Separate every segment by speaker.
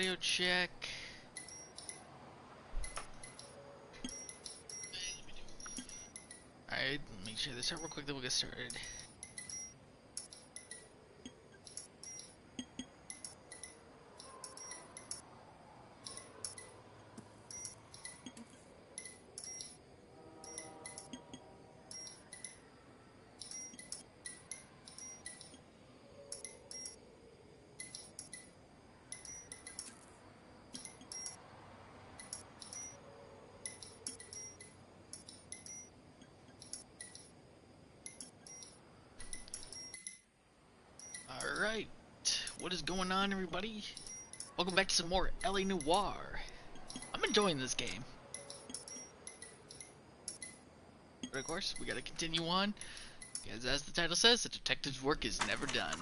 Speaker 1: audio check. Alright, let me check this out real quick, then we'll get started. Alright, what is going on, everybody? Welcome back to some more LA Noire. I'm enjoying this game. But of course, we gotta continue on, because as the title says, the detective's work is never done.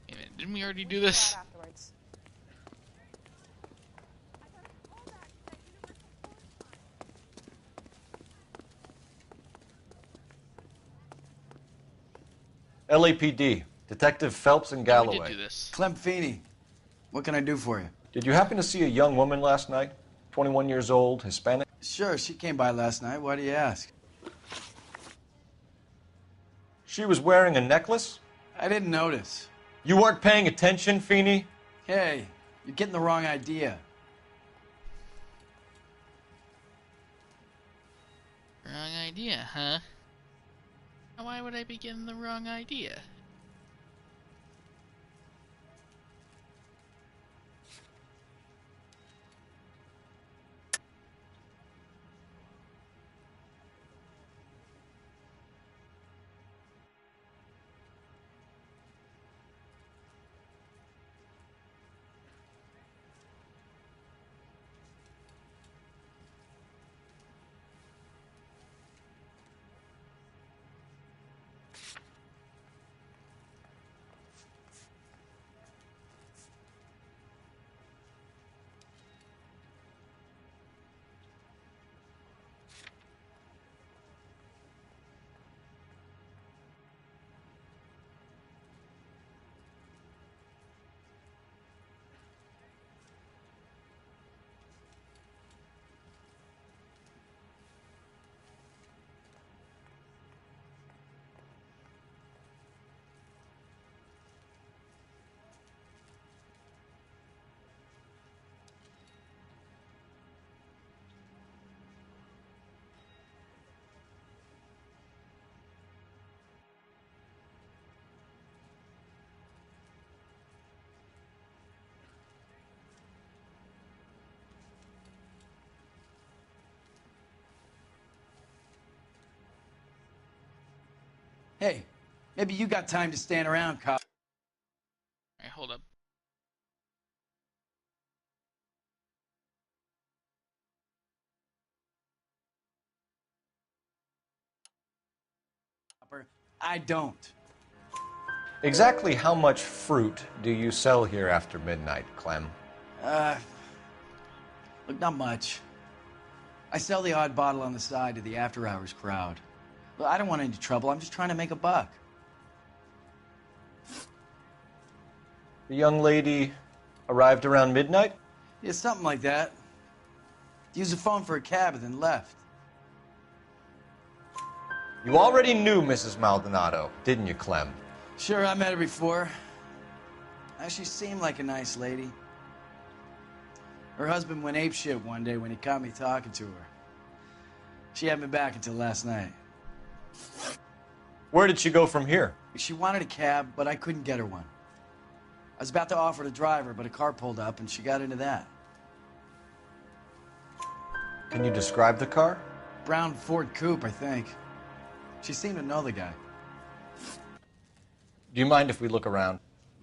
Speaker 1: Wait a minute, didn't we already do this?
Speaker 2: LAPD, Detective Phelps and
Speaker 1: Yeah, we
Speaker 2: Galloway.
Speaker 1: did do this.
Speaker 3: Clem Feeney, what can I do for you?
Speaker 2: Did you happen to see a young woman last night? 21 years old, Hispanic?
Speaker 3: Sure, she came by last night. Why do you ask?
Speaker 2: She was wearing a necklace?
Speaker 3: I didn't notice.
Speaker 2: You weren't paying attention, Feeney?
Speaker 3: Hey, you're getting the wrong idea.
Speaker 1: Wrong idea, huh? Why would I be getting the wrong idea?
Speaker 3: Hey, maybe you got time to stand around, cop.
Speaker 1: Alright, hold up.
Speaker 3: I don't.
Speaker 2: Exactly how much fruit do you sell here after midnight, Clem?
Speaker 3: Look, not much. I sell the odd bottle on the side to the after-hours crowd. Well, I don't want any trouble. I'm just trying to make a buck.
Speaker 2: The young lady arrived around midnight?
Speaker 3: Yeah, something like that. Used the phone for a cab and then left.
Speaker 2: You already knew Mrs. Maldonado, didn't you, Clem?
Speaker 3: Sure, I met her before. She seemed like a nice lady. Her husband went apeshit one day when he caught me talking to her. She had me back until last night.
Speaker 2: Where did she go from here?
Speaker 3: She wanted a cab, but I couldn't get her one. I was about to offer to drive her, but a car pulled up and she got into that.
Speaker 2: Can you describe the car?
Speaker 3: Brown Ford Coupe, I think. She seemed to know the guy.
Speaker 2: Do you mind if we look around?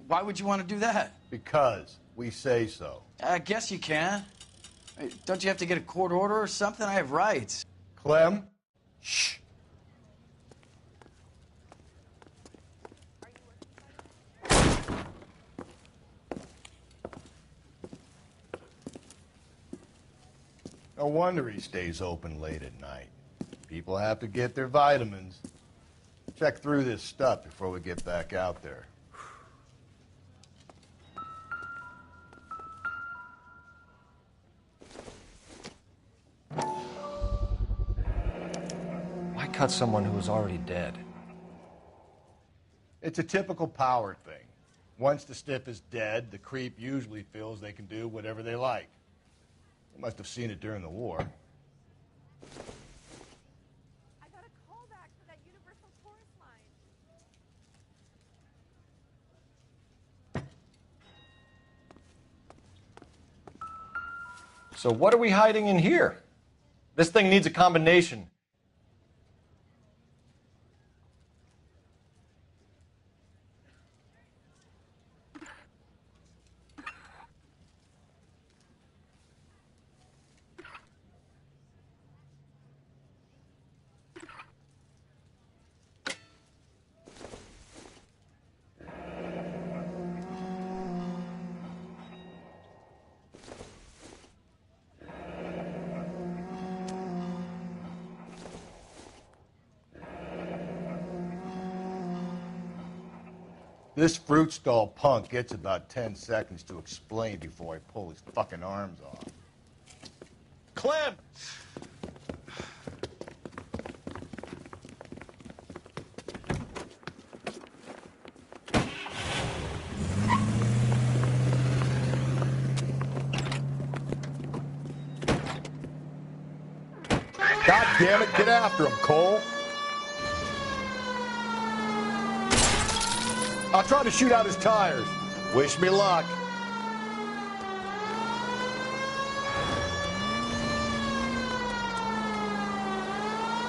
Speaker 3: Why would you want to do that?
Speaker 4: Because we say so.
Speaker 3: I guess you can. Hey, don't you have to get a court order or something? I have rights.
Speaker 2: Clem? Shh.
Speaker 4: No wonder he stays open late at night. People have to get their vitamins. Check through this stuff before we get back out there.
Speaker 2: Why cut someone who was already dead?
Speaker 4: It's a typical power thing. Once the stiff is dead, the creep usually feels they can do whatever they like. You must have seen it during the war.
Speaker 5: I got a call back for that Universal Chorus line.
Speaker 2: So what are we hiding in here? This thing needs a combination.
Speaker 4: This fruit stall punk gets about 10 seconds to explain before I pull his fucking arms off. Clem! God damn it, get after him, Cole! I'll try to shoot out his tires. Wish me luck.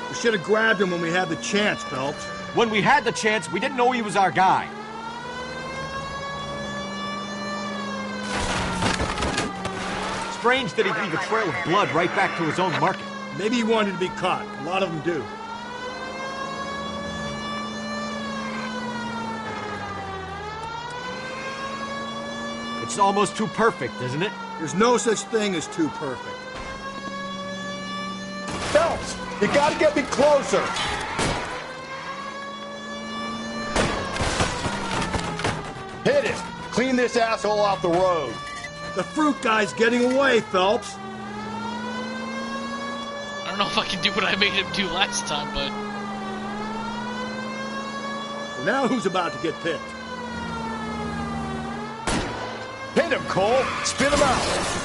Speaker 6: We should have grabbed him when we had the chance, Phelps.
Speaker 7: When we had the chance, we didn't know he was our guy. Strange that he'd leave a trail of blood right back to his own market.
Speaker 6: Maybe he wanted to be caught. A lot of them do.
Speaker 7: It's almost too perfect, isn't it?
Speaker 6: There's no such thing as too perfect.
Speaker 4: Phelps, you gotta get me closer. Hit it. Clean this asshole off the road.
Speaker 6: The fruit guy's getting away, Phelps.
Speaker 1: I don't know if I can do what I made him do last time, but...
Speaker 6: So now who's about to get picked?
Speaker 4: Hit him, Cole. Spit him out.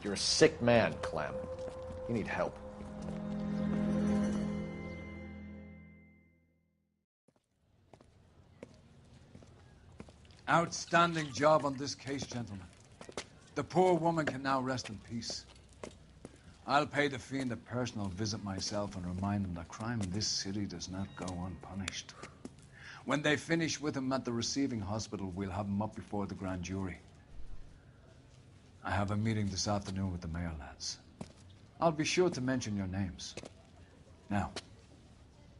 Speaker 2: You're a sick man, Clem. You need help.
Speaker 8: Outstanding job on this case, gentlemen. The poor woman can now rest in peace. I'll pay the fiend a personal visit myself and remind him that crime in this city does not go unpunished. When they finish with him at the receiving hospital, we'll have him up before the grand jury. I have a meeting this afternoon with the mayor lads. I'll be sure to mention your names. Now,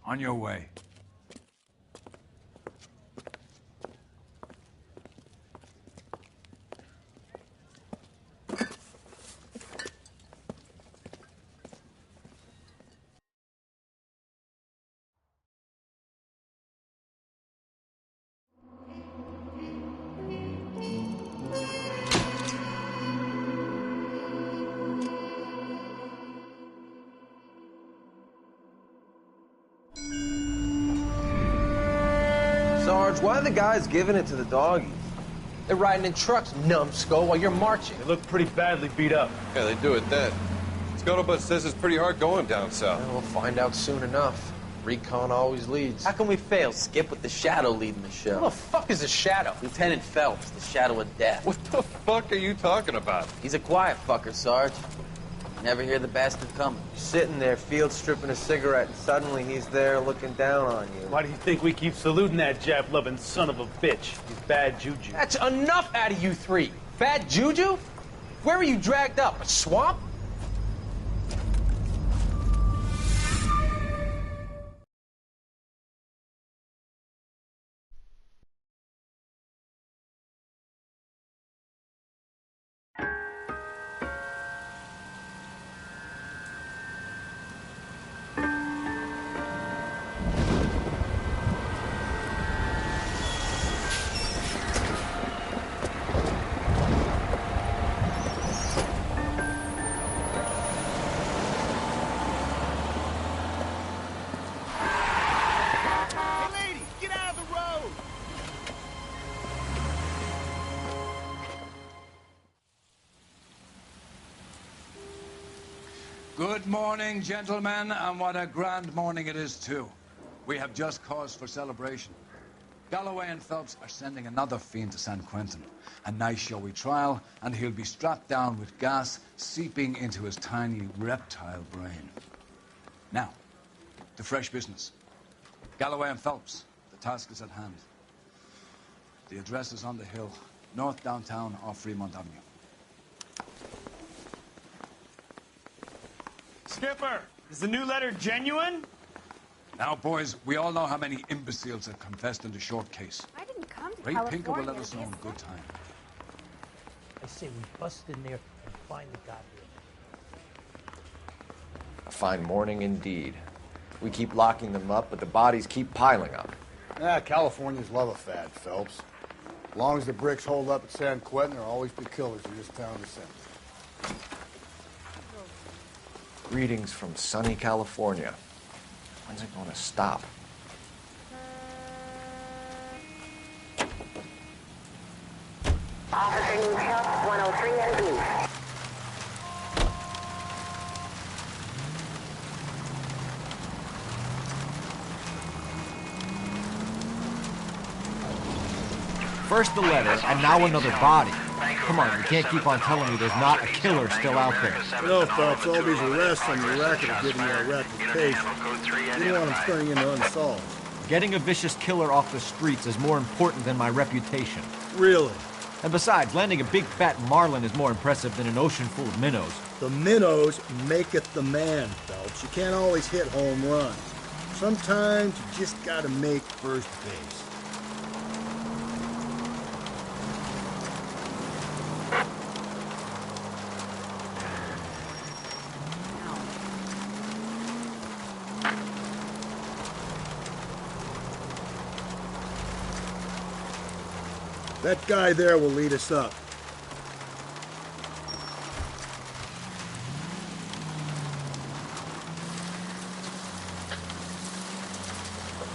Speaker 8: on your way.
Speaker 9: Sarge, why are the guys giving it to the doggies? They're riding in trucks, numbskull, while you're marching.
Speaker 10: They look pretty badly beat up.
Speaker 11: Yeah, they do at that.
Speaker 9: Scuttlebutt says it's pretty hard going down south.
Speaker 2: We'll find out soon enough. Recon always leads.
Speaker 10: How can we fail, Skip, with the Shadow leading the show?
Speaker 9: Who the fuck is a Shadow?
Speaker 10: Lieutenant Phelps, the Shadow of Death.
Speaker 9: What the fuck are you talking about?
Speaker 10: He's a quiet fucker, Sarge. Never hear the bastard coming.
Speaker 9: Sitting there, field stripping a cigarette, and suddenly he's there looking down on you.
Speaker 11: Why do you think we keep saluting that Jap-loving son of a bitch? He's bad juju.
Speaker 10: That's enough out of you three. Bad juju? Where were you dragged up? A swamp?
Speaker 8: Good morning, gentlemen, and what a grand morning it is, too. We have just cause for celebration. Galloway and Phelps are sending another fiend to San Quentin. A nice showy trial, and he'll be strapped down with gas seeping into his tiny reptile brain. Now, to fresh business. Galloway and Phelps, the task is at hand. The address is on the hill, north downtown off Fremont Avenue.
Speaker 11: Skipper, is the new letter genuine?
Speaker 8: Now, boys, we all know how many imbeciles have confessed in the short case.
Speaker 5: I didn't come to
Speaker 8: Ray
Speaker 5: California.
Speaker 8: Pinker will let us know in good time.
Speaker 12: I say we bust in there and finally got here.
Speaker 2: A fine morning indeed. We keep locking them up, but the bodies keep piling up.
Speaker 6: Californians love a fad, Phelps. As long as the bricks hold up at San Quentin, there'll always be killers in this town to send.
Speaker 2: Greetings from sunny California. When's it going to stop?
Speaker 13: Officer needs help, 103 and B.
Speaker 7: First the letter, and now another body. Come on, you can't keep on telling me there's not a killer still out there.
Speaker 6: No, Phelps, all these arrests on the racket are giving you a reputation. You don't want them turning into unsolved.
Speaker 7: Getting a vicious killer off the streets is more important than my reputation.
Speaker 6: Really?
Speaker 7: And besides, landing a big fat marlin is more impressive than an ocean full of minnows.
Speaker 6: The minnows make it the man, Phelps. You can't always hit home runs. Sometimes you just gotta make first base. That guy there will lead us up.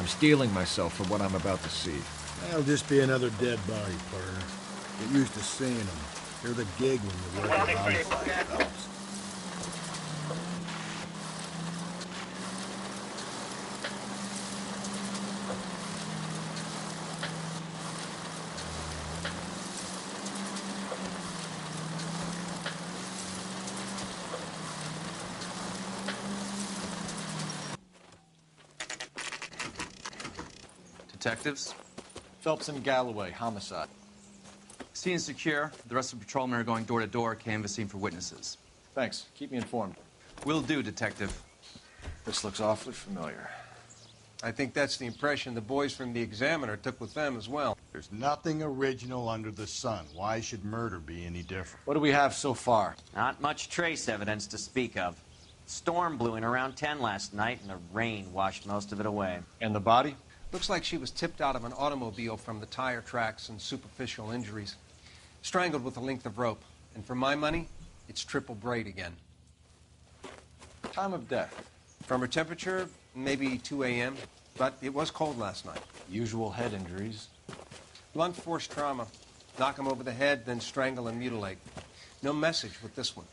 Speaker 7: I'm steeling myself for what I'm about to see.
Speaker 6: That'll just be another dead body, partner. Get used to seeing them. They're the gig when you work at homicide, Phelps.
Speaker 14: Detectives?
Speaker 2: Phelps and Galloway, homicide.
Speaker 14: Scene is secure. The rest of the patrolmen are going door to door, canvassing for witnesses.
Speaker 2: Thanks. Keep me informed.
Speaker 14: Will do, Detective.
Speaker 2: This looks awfully familiar.
Speaker 9: I think that's the impression the boys from the Examiner took with them as well.
Speaker 4: There's nothing original under the sun. Why should murder be any different?
Speaker 2: What do we have so far?
Speaker 15: Not much trace evidence to speak of. Storm blew in around 10 last night, and the rain washed most of it away.
Speaker 2: And the body?
Speaker 9: Looks like she was tipped out of an automobile from the tire tracks and superficial injuries. Strangled with a length of rope. And for my money, it's triple braid again.
Speaker 2: Time of death?
Speaker 9: From her temperature, maybe 2 a.m., but it was cold last night.
Speaker 2: Usual head injuries.
Speaker 9: Blunt force trauma. Knock him over the head, then strangle and mutilate. No message with this one.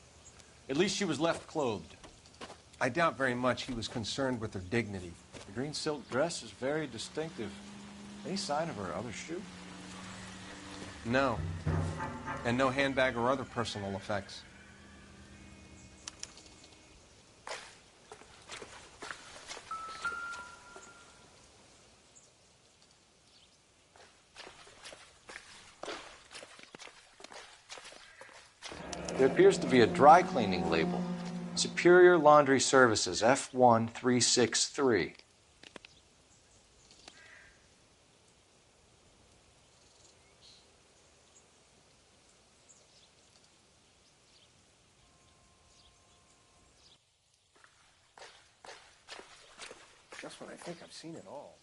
Speaker 7: At least she was left clothed.
Speaker 9: I doubt very much he was concerned with her dignity.
Speaker 2: The green silk dress is very distinctive. Any sign of her other shoe?
Speaker 9: No. And no handbag or other personal effects.
Speaker 2: There appears to be a dry cleaning label. Superior Laundry Services, F1363.
Speaker 9: Just when I think I've seen it all.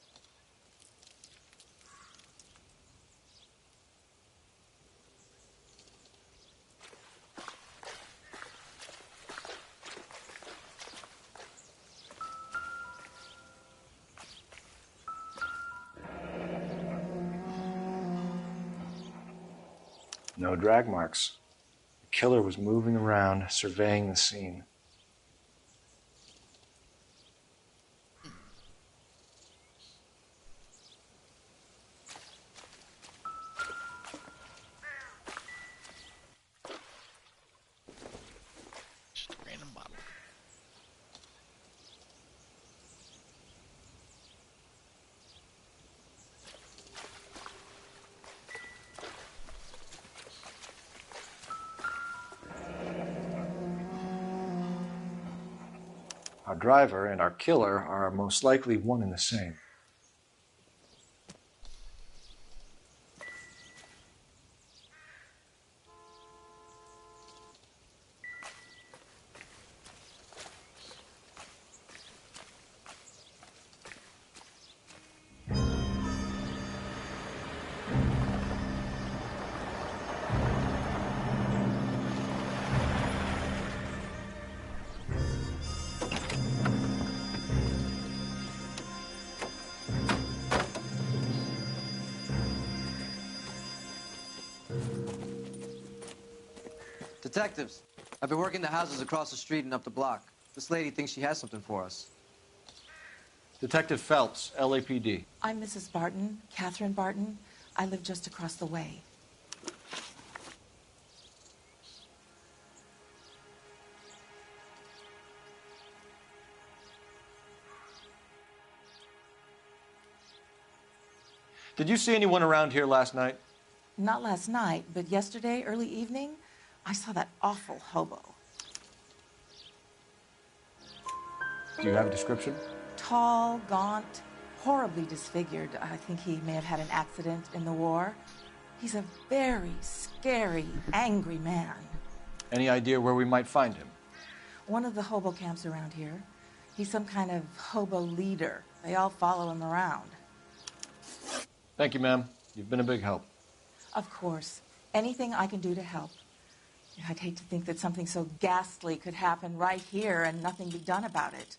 Speaker 2: No drag marks. The killer was moving around, surveying the scene.
Speaker 1: Just a random bottle.
Speaker 2: Our driver and our killer are most likely one and the same.
Speaker 10: Detectives, I've been working the houses across the street and up the block. This lady thinks she has something for us.
Speaker 2: Detective Phelps, LAPD.
Speaker 16: I'm Mrs. Barton, Catherine Barton. I live just across the way.
Speaker 2: Did you see anyone around here last night?
Speaker 16: Not last night, but yesterday, early evening, I saw that awful hobo.
Speaker 2: Do you have a description?
Speaker 16: Tall, gaunt, horribly disfigured. I think he may have had an accident in the war. He's a very scary, angry man.
Speaker 2: Any idea where we might find him?
Speaker 16: One of the hobo camps around here. He's some kind of hobo leader. They all follow him around.
Speaker 2: Thank you, ma'am. You've been a big help.
Speaker 16: Of course. Anything I can do to help. I'd hate to think that something so ghastly could happen right here and nothing be done about it.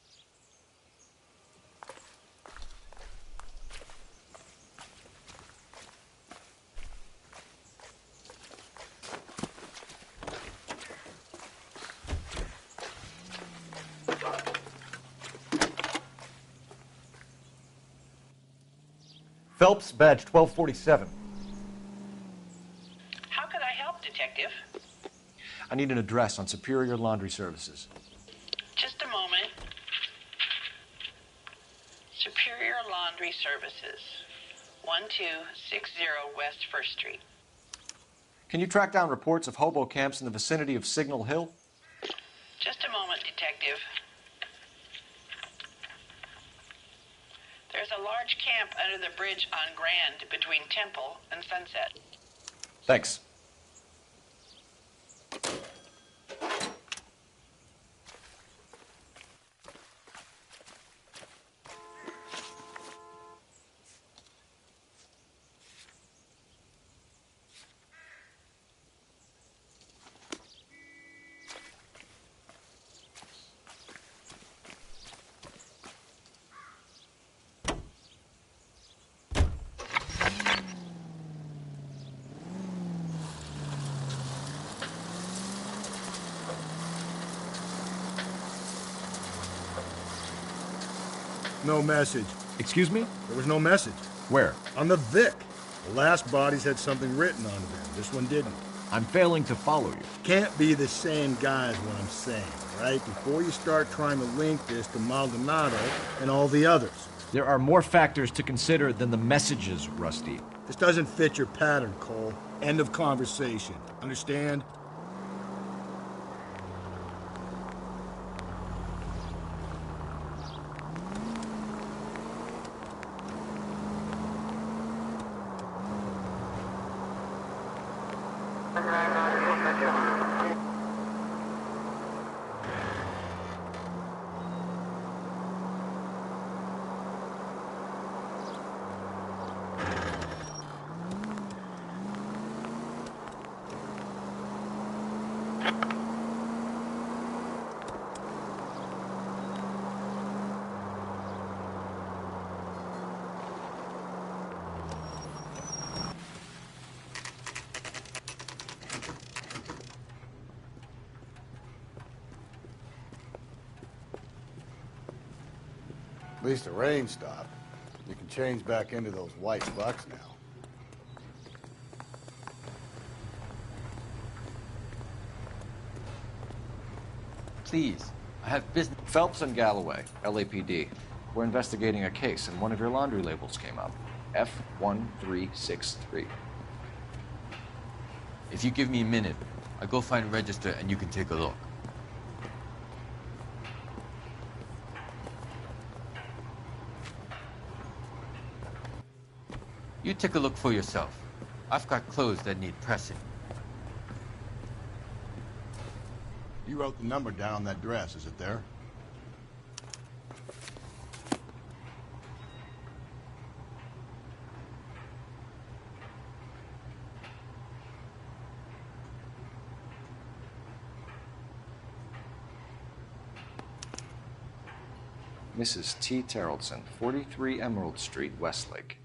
Speaker 2: Phelps, badge 1247.
Speaker 17: How can I help, Detective?
Speaker 2: I need an address on Superior Laundry Services.
Speaker 17: Just a moment. Superior Laundry Services, 1260 West 1st Street.
Speaker 2: Can you track down reports of hobo camps in the vicinity of Signal Hill?
Speaker 17: Just a moment, Detective. There's a large camp under the bridge on Grand between Temple and Sunset.
Speaker 2: Thanks.
Speaker 6: No message.
Speaker 7: Excuse me?
Speaker 6: There was no message.
Speaker 7: Where?
Speaker 6: On the Vic. The last bodies had something written on them. This one didn't.
Speaker 7: I'm failing to follow you.
Speaker 6: Can't be the same guy is what I'm saying, right? Before you start trying to link this to Maldonado and all the others.
Speaker 7: There are more factors to consider than the messages, Rusty.
Speaker 6: This doesn't fit your pattern, Cole. End of conversation. Understand?
Speaker 4: At least the rain stopped. You can change back into those white bucks now.
Speaker 14: Please, I have business.
Speaker 2: Phelps and Galloway, LAPD. We're investigating a case, and one of your laundry labels came up. F1363.
Speaker 14: If you give me a minute, I'll go find a register and you can take a look. You take a look for yourself. I've got clothes that need pressing.
Speaker 4: You wrote the number down on that dress, is it there?
Speaker 2: Mrs. T. Terrellson, 43 Emerald Street, Westlake.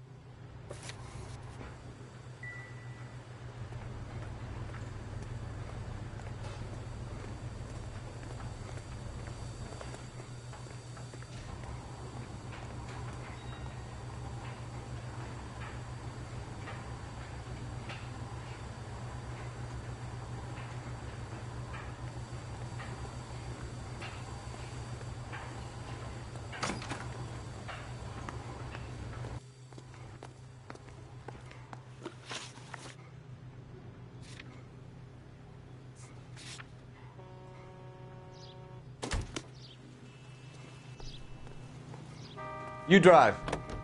Speaker 7: You drive.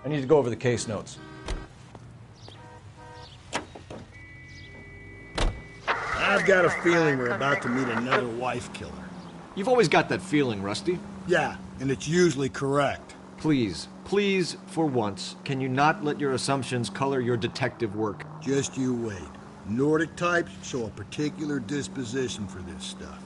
Speaker 7: I need to go over the case notes.
Speaker 6: I've got a feeling we're about to meet another wife killer.
Speaker 7: You've always got that feeling, Rusty.
Speaker 6: Yeah, and it's usually correct.
Speaker 7: Please, please, for once, can you not let your assumptions color your detective work?
Speaker 6: Just you wait. Nordic types show a particular disposition for this stuff.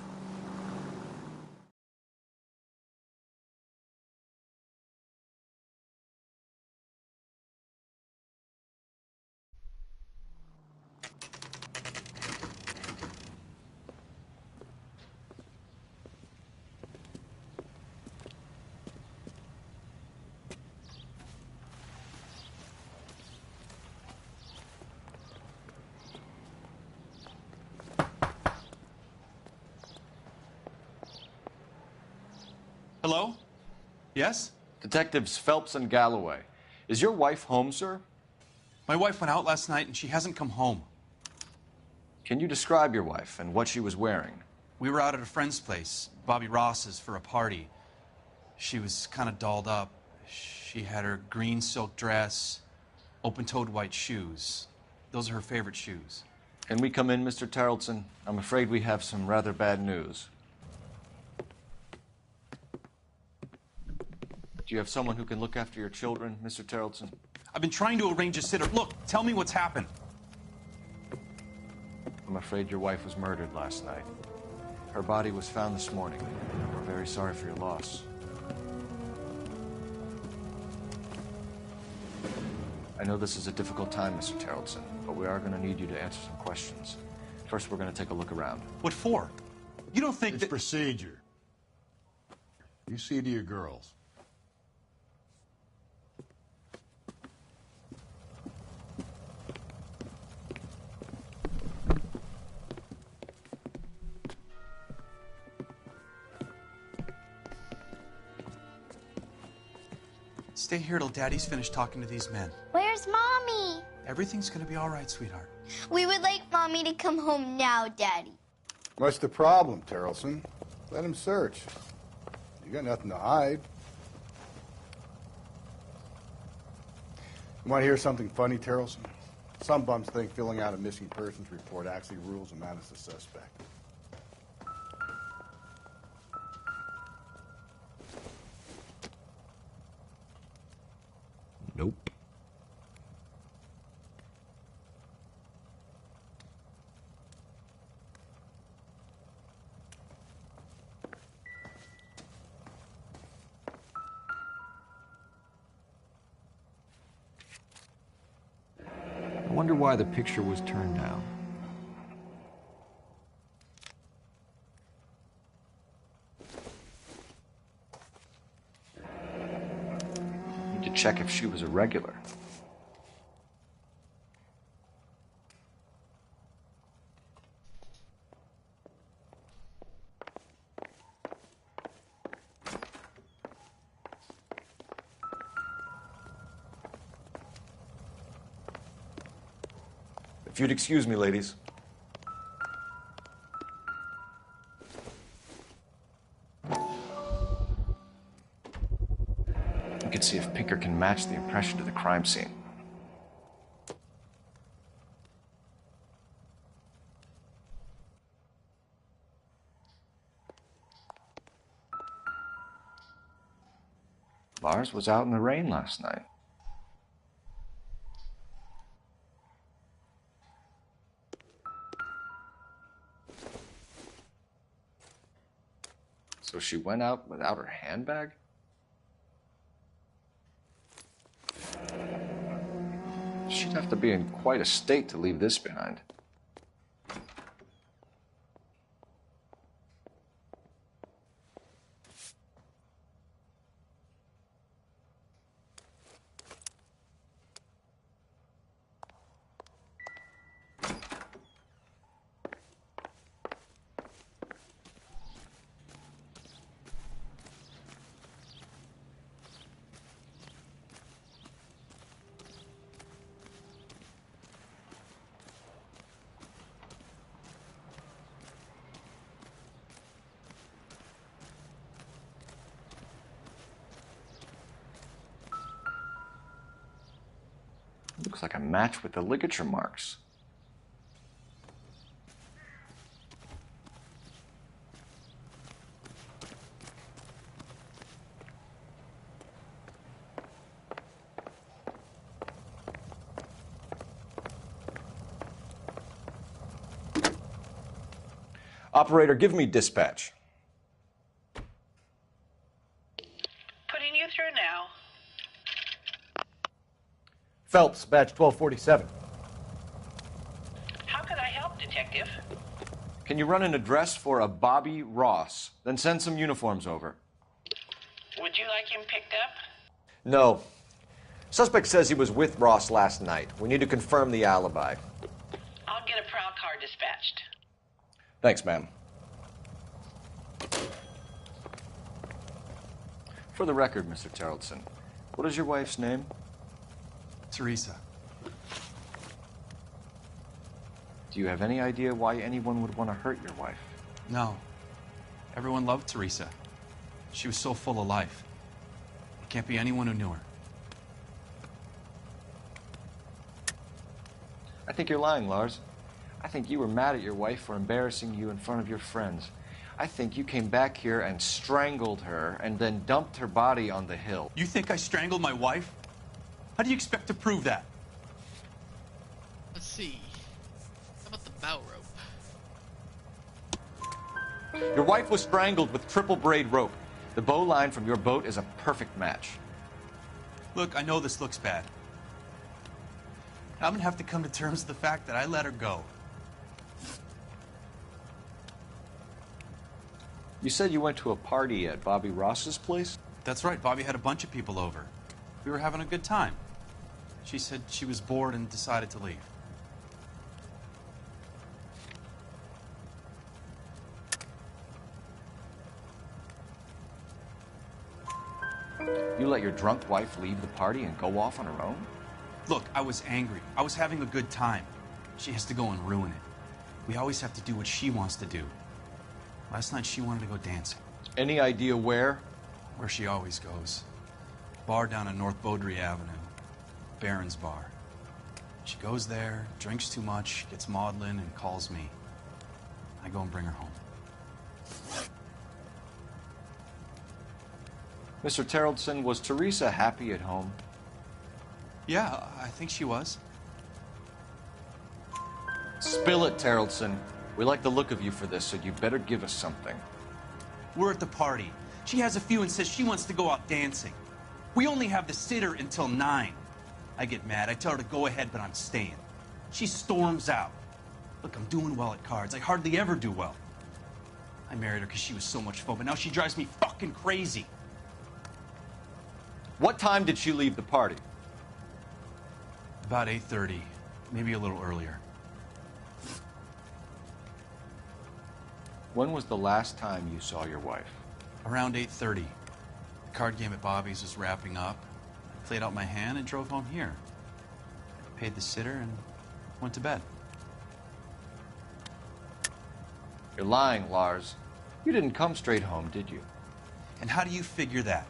Speaker 14: Hello? Yes?
Speaker 2: Detectives Phelps and Galloway. Is your wife home, sir?
Speaker 14: My wife went out last night and she hasn't come home.
Speaker 2: Can you describe your wife and what she was wearing?
Speaker 14: We were out at a friend's place, Bobby Ross's, for a party. She was kind of dolled up. She had her green silk dress, open-toed white shoes. Those are her favorite shoes.
Speaker 2: Can we come in, Mr. Tarleton? I'm afraid we have some rather bad news. Do you have someone who can look after your children, Mr. Tarleton?
Speaker 14: I've been trying to arrange a sitter. Look, tell me what's happened.
Speaker 2: I'm afraid your wife was murdered last night. Her body was found this morning. We're very sorry for your loss. I know this is a difficult time, Mr. Tarleton, but we are going to need you to answer some questions. First, we're going to take a look around.
Speaker 14: What for? You don't think
Speaker 4: it's
Speaker 14: that...
Speaker 4: procedure. You see to your girls.
Speaker 14: Stay here till Daddy's finished talking to these men.
Speaker 18: Where's Mommy?
Speaker 14: Everything's gonna be all right, sweetheart.
Speaker 18: We would like Mommy to come home now, Daddy.
Speaker 4: What's the problem, Terrelson? Let him search. You got nothing to hide. You want to hear something funny, Terrelson? Some bums think filling out a missing persons report actually rules him out as a suspect.
Speaker 7: Nope. I wonder why the picture was turned down.
Speaker 2: Need to check if she was a regular. If you'd excuse me, ladies. We can see if Pinker can match the impression to the crime scene. Lars was out in the rain last night. So she went out without her handbag? She'd have to be in quite a state to leave this behind. Looks like a match with the ligature marks. Operator, give me dispatch.
Speaker 17: Putting you through now.
Speaker 7: Phelps, badge 1247.
Speaker 17: How can I help, Detective?
Speaker 2: Can you run an address for a Bobby Ross? Then send some uniforms over.
Speaker 17: Would you like him picked up?
Speaker 2: No. Suspect says he was with Ross last night. We need to confirm the alibi.
Speaker 17: I'll get a prowl car dispatched.
Speaker 2: Thanks, ma'am. For the record, Mr. Terrelson, what is your wife's name?
Speaker 14: Teresa.
Speaker 2: Do you have any idea why anyone would want to hurt your wife?
Speaker 14: No. Everyone loved Teresa. She was so full of life. It can't be anyone who knew her.
Speaker 2: I think you're lying, Lars. I think you were mad at your wife for embarrassing you in front of your friends. I think you came back here and strangled her and then dumped her body on the hill.
Speaker 14: You think I strangled my wife? How do you expect to prove that?
Speaker 1: Let's see. How about the bow rope?
Speaker 2: Your wife was strangled with triple braid rope. The bow line from your boat is a perfect match.
Speaker 14: Look, I know this looks bad. I'm gonna have to come to terms with the fact that I let her go.
Speaker 2: You said you went to a party at Bobby Ross's place?
Speaker 14: That's right, Bobby had a bunch of people over. We were having a good time. She said she was bored and decided to leave.
Speaker 2: You let your drunk wife leave the party and go off on her own?
Speaker 14: Look, I was angry. I was having a good time. She has to go and ruin it. We always have to do what she wants to do. Last night, she wanted to go dancing.
Speaker 2: Any idea where?
Speaker 14: Where she always goes. Bar down on North Beaudry Avenue. Baron's Bar. She goes there, drinks too much, gets maudlin, and calls me. I go and bring her home.
Speaker 2: Mr. Terrellson, was Teresa happy at home?
Speaker 14: Yeah, I think she was.
Speaker 2: Spill it, Terrellson. We like the look of you for this, so you better give us something.
Speaker 14: We're at the party. She has a few and says she wants to go out dancing. We only have the sitter until 9. I get mad. I tell her to go ahead, but I'm staying. She storms out. Look, I'm doing well at cards. I hardly ever do well. I married her because she was so much fun, but now she drives me fucking crazy.
Speaker 2: What time did she leave the party?
Speaker 14: About 8:30, maybe a little earlier.
Speaker 2: When was the last time you saw your wife?
Speaker 14: Around 8:30. The card game at Bobby's was wrapping up. I played out my hand and drove home here. Paid the sitter and went to bed.
Speaker 2: You're lying, Lars. You didn't come straight home, did you?
Speaker 14: And how do you figure that?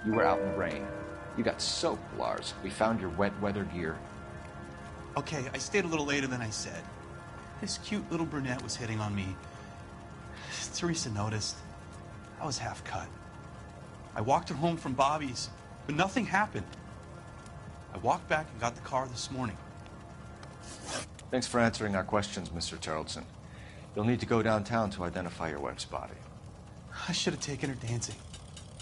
Speaker 2: You were out in the rain. You got soaked, Lars. We found your wet weather gear.
Speaker 14: Okay, I stayed a little later than I said. This cute little brunette was hitting on me. Teresa noticed. I was half cut. I walked her home from Bobby's, but nothing happened. I walked back and got the car this morning.
Speaker 2: Thanks for answering our questions, Mr. Terrellson. You'll need to go downtown to identify your wife's body.
Speaker 14: I should have taken her dancing.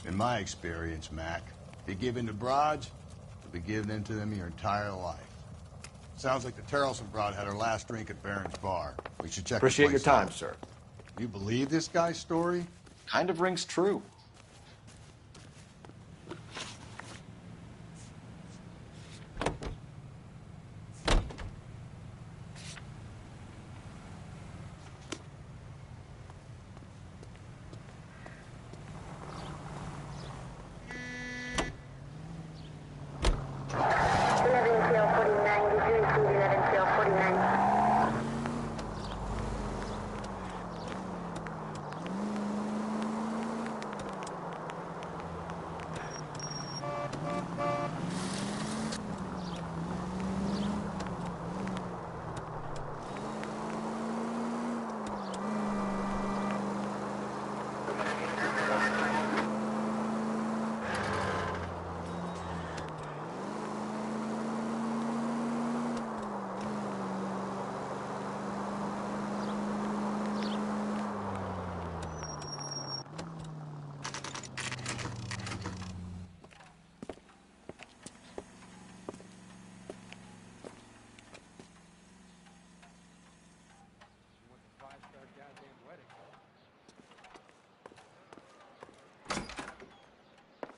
Speaker 4: In my experience, Mac, if you give in to broads, you'll be giving in to them your entire life. Sounds like the Terrellson broad had her last drink at Baron's Bar. We should check
Speaker 2: Appreciate
Speaker 4: the
Speaker 2: your
Speaker 4: place
Speaker 2: time,
Speaker 4: out.
Speaker 2: sir.
Speaker 4: You believe this guy's story?
Speaker 2: Kind of rings true.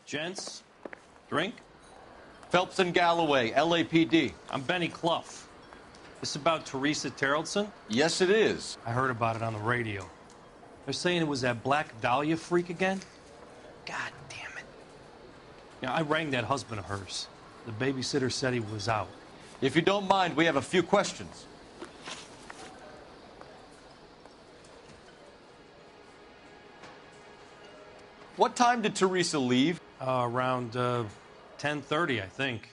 Speaker 19: Gents, drink?
Speaker 2: Phelps and Galloway, LAPD.
Speaker 19: I'm Benny Clough. This about Teresa Terrellson?
Speaker 2: Yes, it is.
Speaker 19: I heard about it on the radio. They're saying it was that Black Dahlia freak again? God damn it. Yeah, I rang that husband of hers. The babysitter said he was out.
Speaker 2: If you don't mind, we have a few questions. What time did Teresa leave?
Speaker 19: Around 10:30, I think.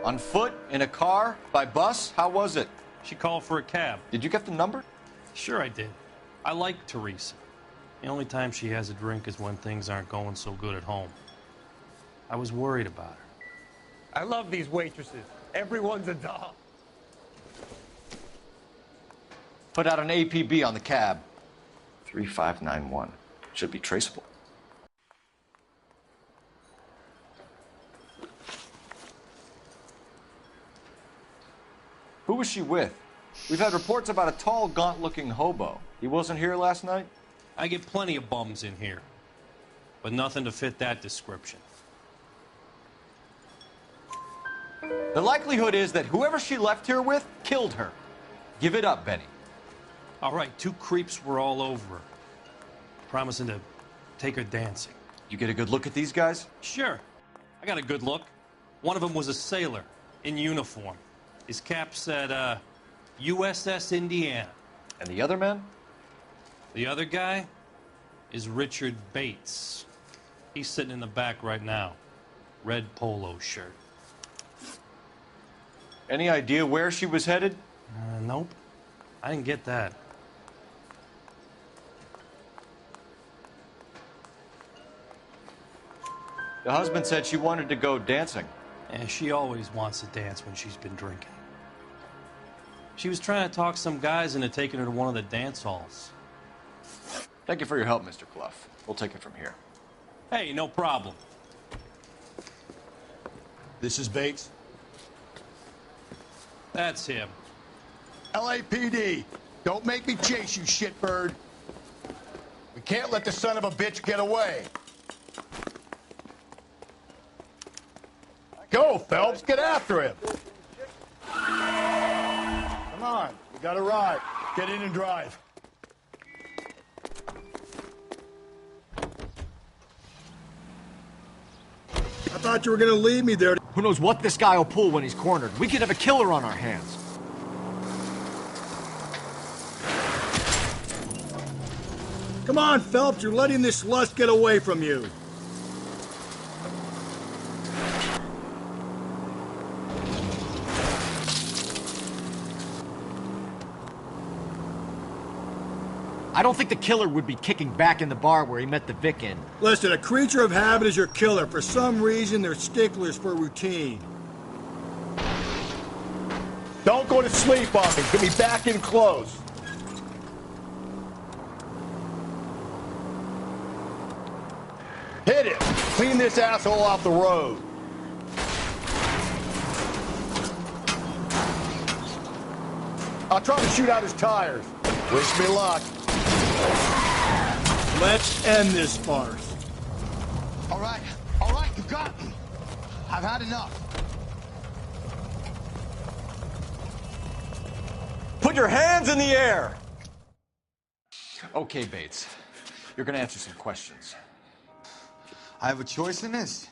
Speaker 2: On foot? In a car? By bus? How was it?
Speaker 19: She called for a cab.
Speaker 2: Did you get the number?
Speaker 19: Sure I did. I like Teresa. The only time she has a drink is when things aren't going so good at home. I was worried about her.
Speaker 10: I love these waitresses. Everyone's a doll.
Speaker 2: Put out an APB on the cab. 3591. Should be traceable. Who was she with? We've had reports about a tall, gaunt-looking hobo. He wasn't here last night?
Speaker 19: I get plenty of bums in here, but nothing to fit that description.
Speaker 2: The likelihood is that whoever she left here with killed her. Give it up, Benny.
Speaker 19: All right, 2 creeps were all over her, promising to take her dancing.
Speaker 2: You get a good look at these guys?
Speaker 19: Sure. I got a good look. One of them was a sailor in uniform. His cap said, USS Indiana.
Speaker 2: And the other man?
Speaker 19: The other guy is Richard Bates. He's sitting in the back right now. Red polo shirt.
Speaker 2: Any idea where she was headed?
Speaker 19: Nope. I didn't get that.
Speaker 2: The husband said she wanted to go dancing.
Speaker 19: And she always wants to dance when she's been drinking. She was trying to talk some guys into taking her to one of the dance halls.
Speaker 2: Thank you for your help, Mr. Clough. We'll take it from here.
Speaker 19: Hey, no problem.
Speaker 4: This is Bates.
Speaker 19: That's him.
Speaker 4: LAPD, don't make me chase you, shitbird. We can't let the son of a bitch get away. Go, Phelps, get after him. Come on, we got a ride. Get in and drive.
Speaker 6: I thought you were gonna leave me there.
Speaker 7: Who knows what this guy will pull when he's cornered? We could have a killer on our hands.
Speaker 6: Come on, Phelps, you're letting this lust get away from you.
Speaker 7: I don't think the killer would be kicking back in the bar where he met the Vic in.
Speaker 6: Listen, a creature of habit is your killer. For some reason, they're sticklers for routine.
Speaker 4: Don't go to sleep on me. Get me back in close. Hit it. Clean this asshole off the road. I'll try to shoot out his tires. Wish me luck.
Speaker 6: Let's end this farce.
Speaker 4: All right, you got me. I've had enough.
Speaker 2: Put your hands in the air! Okay, Bates. You're gonna answer some questions.
Speaker 3: I have a choice in this.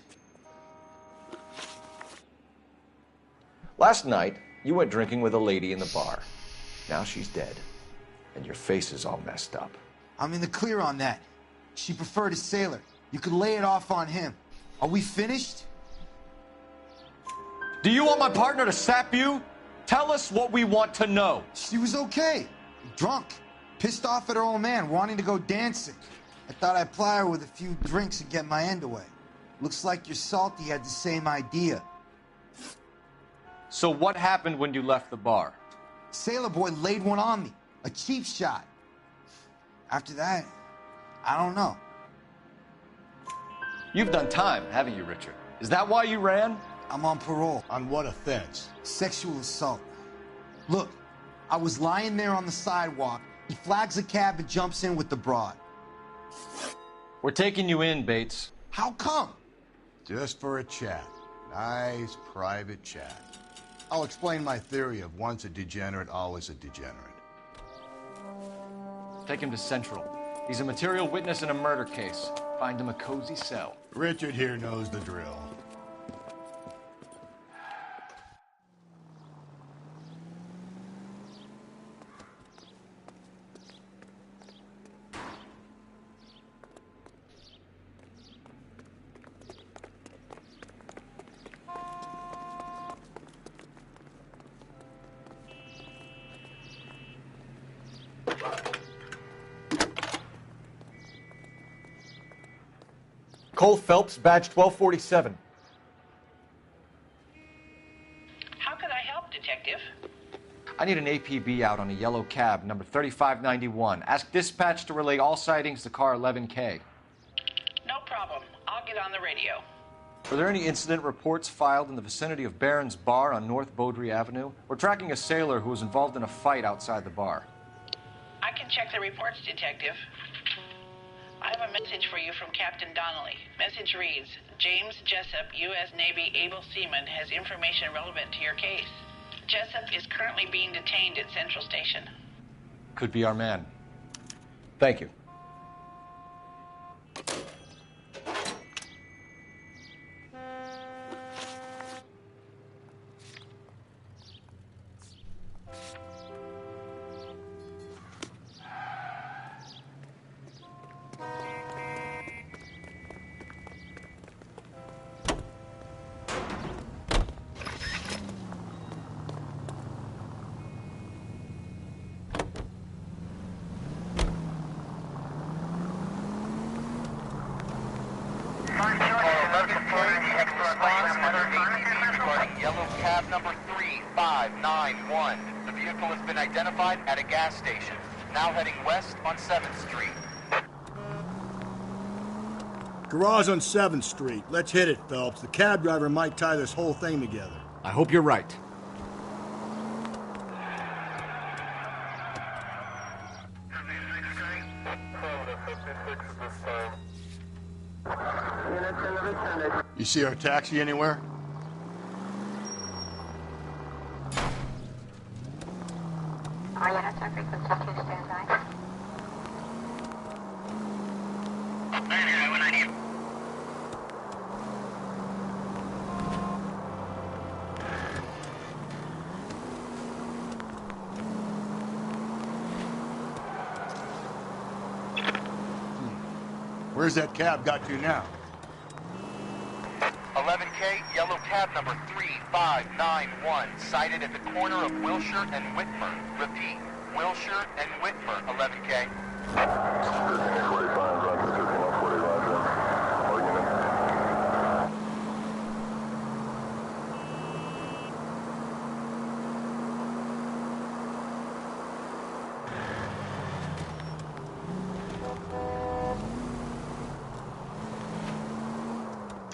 Speaker 2: Last night, you went drinking with a lady in the bar. Now she's dead. And your face is all messed up.
Speaker 3: I'm in the clear on that. She preferred a sailor. You could lay it off on him. Are we finished?
Speaker 2: Do you want my partner to sap you? Tell us what we want to know.
Speaker 3: She was okay. Drunk. Pissed off at her old man, wanting to go dancing. I thought I'd ply her with a few drinks and get my end away. Looks like your salty had the same idea.
Speaker 2: So what happened when you left the bar?
Speaker 3: Sailor boy laid one on me. A cheap shot. After that, I don't know.
Speaker 2: You've done time, haven't you, Richard? Is that why you ran?
Speaker 3: I'm on parole.
Speaker 4: On what offense?
Speaker 3: Sexual assault. Look, I was lying there on the sidewalk. He flags a cab and jumps in with the broad.
Speaker 2: We're taking you in, Bates.
Speaker 3: How come?
Speaker 4: Just for a chat. Nice private chat. I'll explain my theory of once a degenerate, always a degenerate.
Speaker 2: Take him to Central. He's a material witness in a murder case. Find him a cozy cell.
Speaker 4: Richard here knows the drill.
Speaker 2: Cole Phelps, badge 1247.
Speaker 17: How can I help, Detective?
Speaker 2: I need an APB out on a yellow cab, number 3591. Ask dispatch to relay all sightings to car 11K.
Speaker 17: No problem. I'll get on the radio.
Speaker 2: Were there any incident reports filed in the vicinity of Barron's Bar on North Beaudry Avenue? We're tracking a sailor who was involved in a fight outside the bar.
Speaker 17: I can check the reports, Detective. I have a message for you from Captain Donnelly. Message reads, James Jessup, U.S. Navy able seaman, has information relevant to your case. Jessup is currently being detained at Central Station.
Speaker 2: Could be our man.
Speaker 7: Thank you.
Speaker 20: Yellow cab number 3591. The vehicle has been identified at a gas station. Now heading west on 7th Street.
Speaker 6: Garage on 7th Street. Let's hit it, Phelps. The cab driver might tie this whole thing together.
Speaker 7: I hope you're right.
Speaker 4: You see our taxi anywhere?
Speaker 13: Frequency 2, stand by.
Speaker 4: Where's that cab got to now?
Speaker 20: 11K, yellow cab number 3591, sighted at the corner of Wilshire and Whitmer. Repeat, Wilshire and Whitmer, 11K.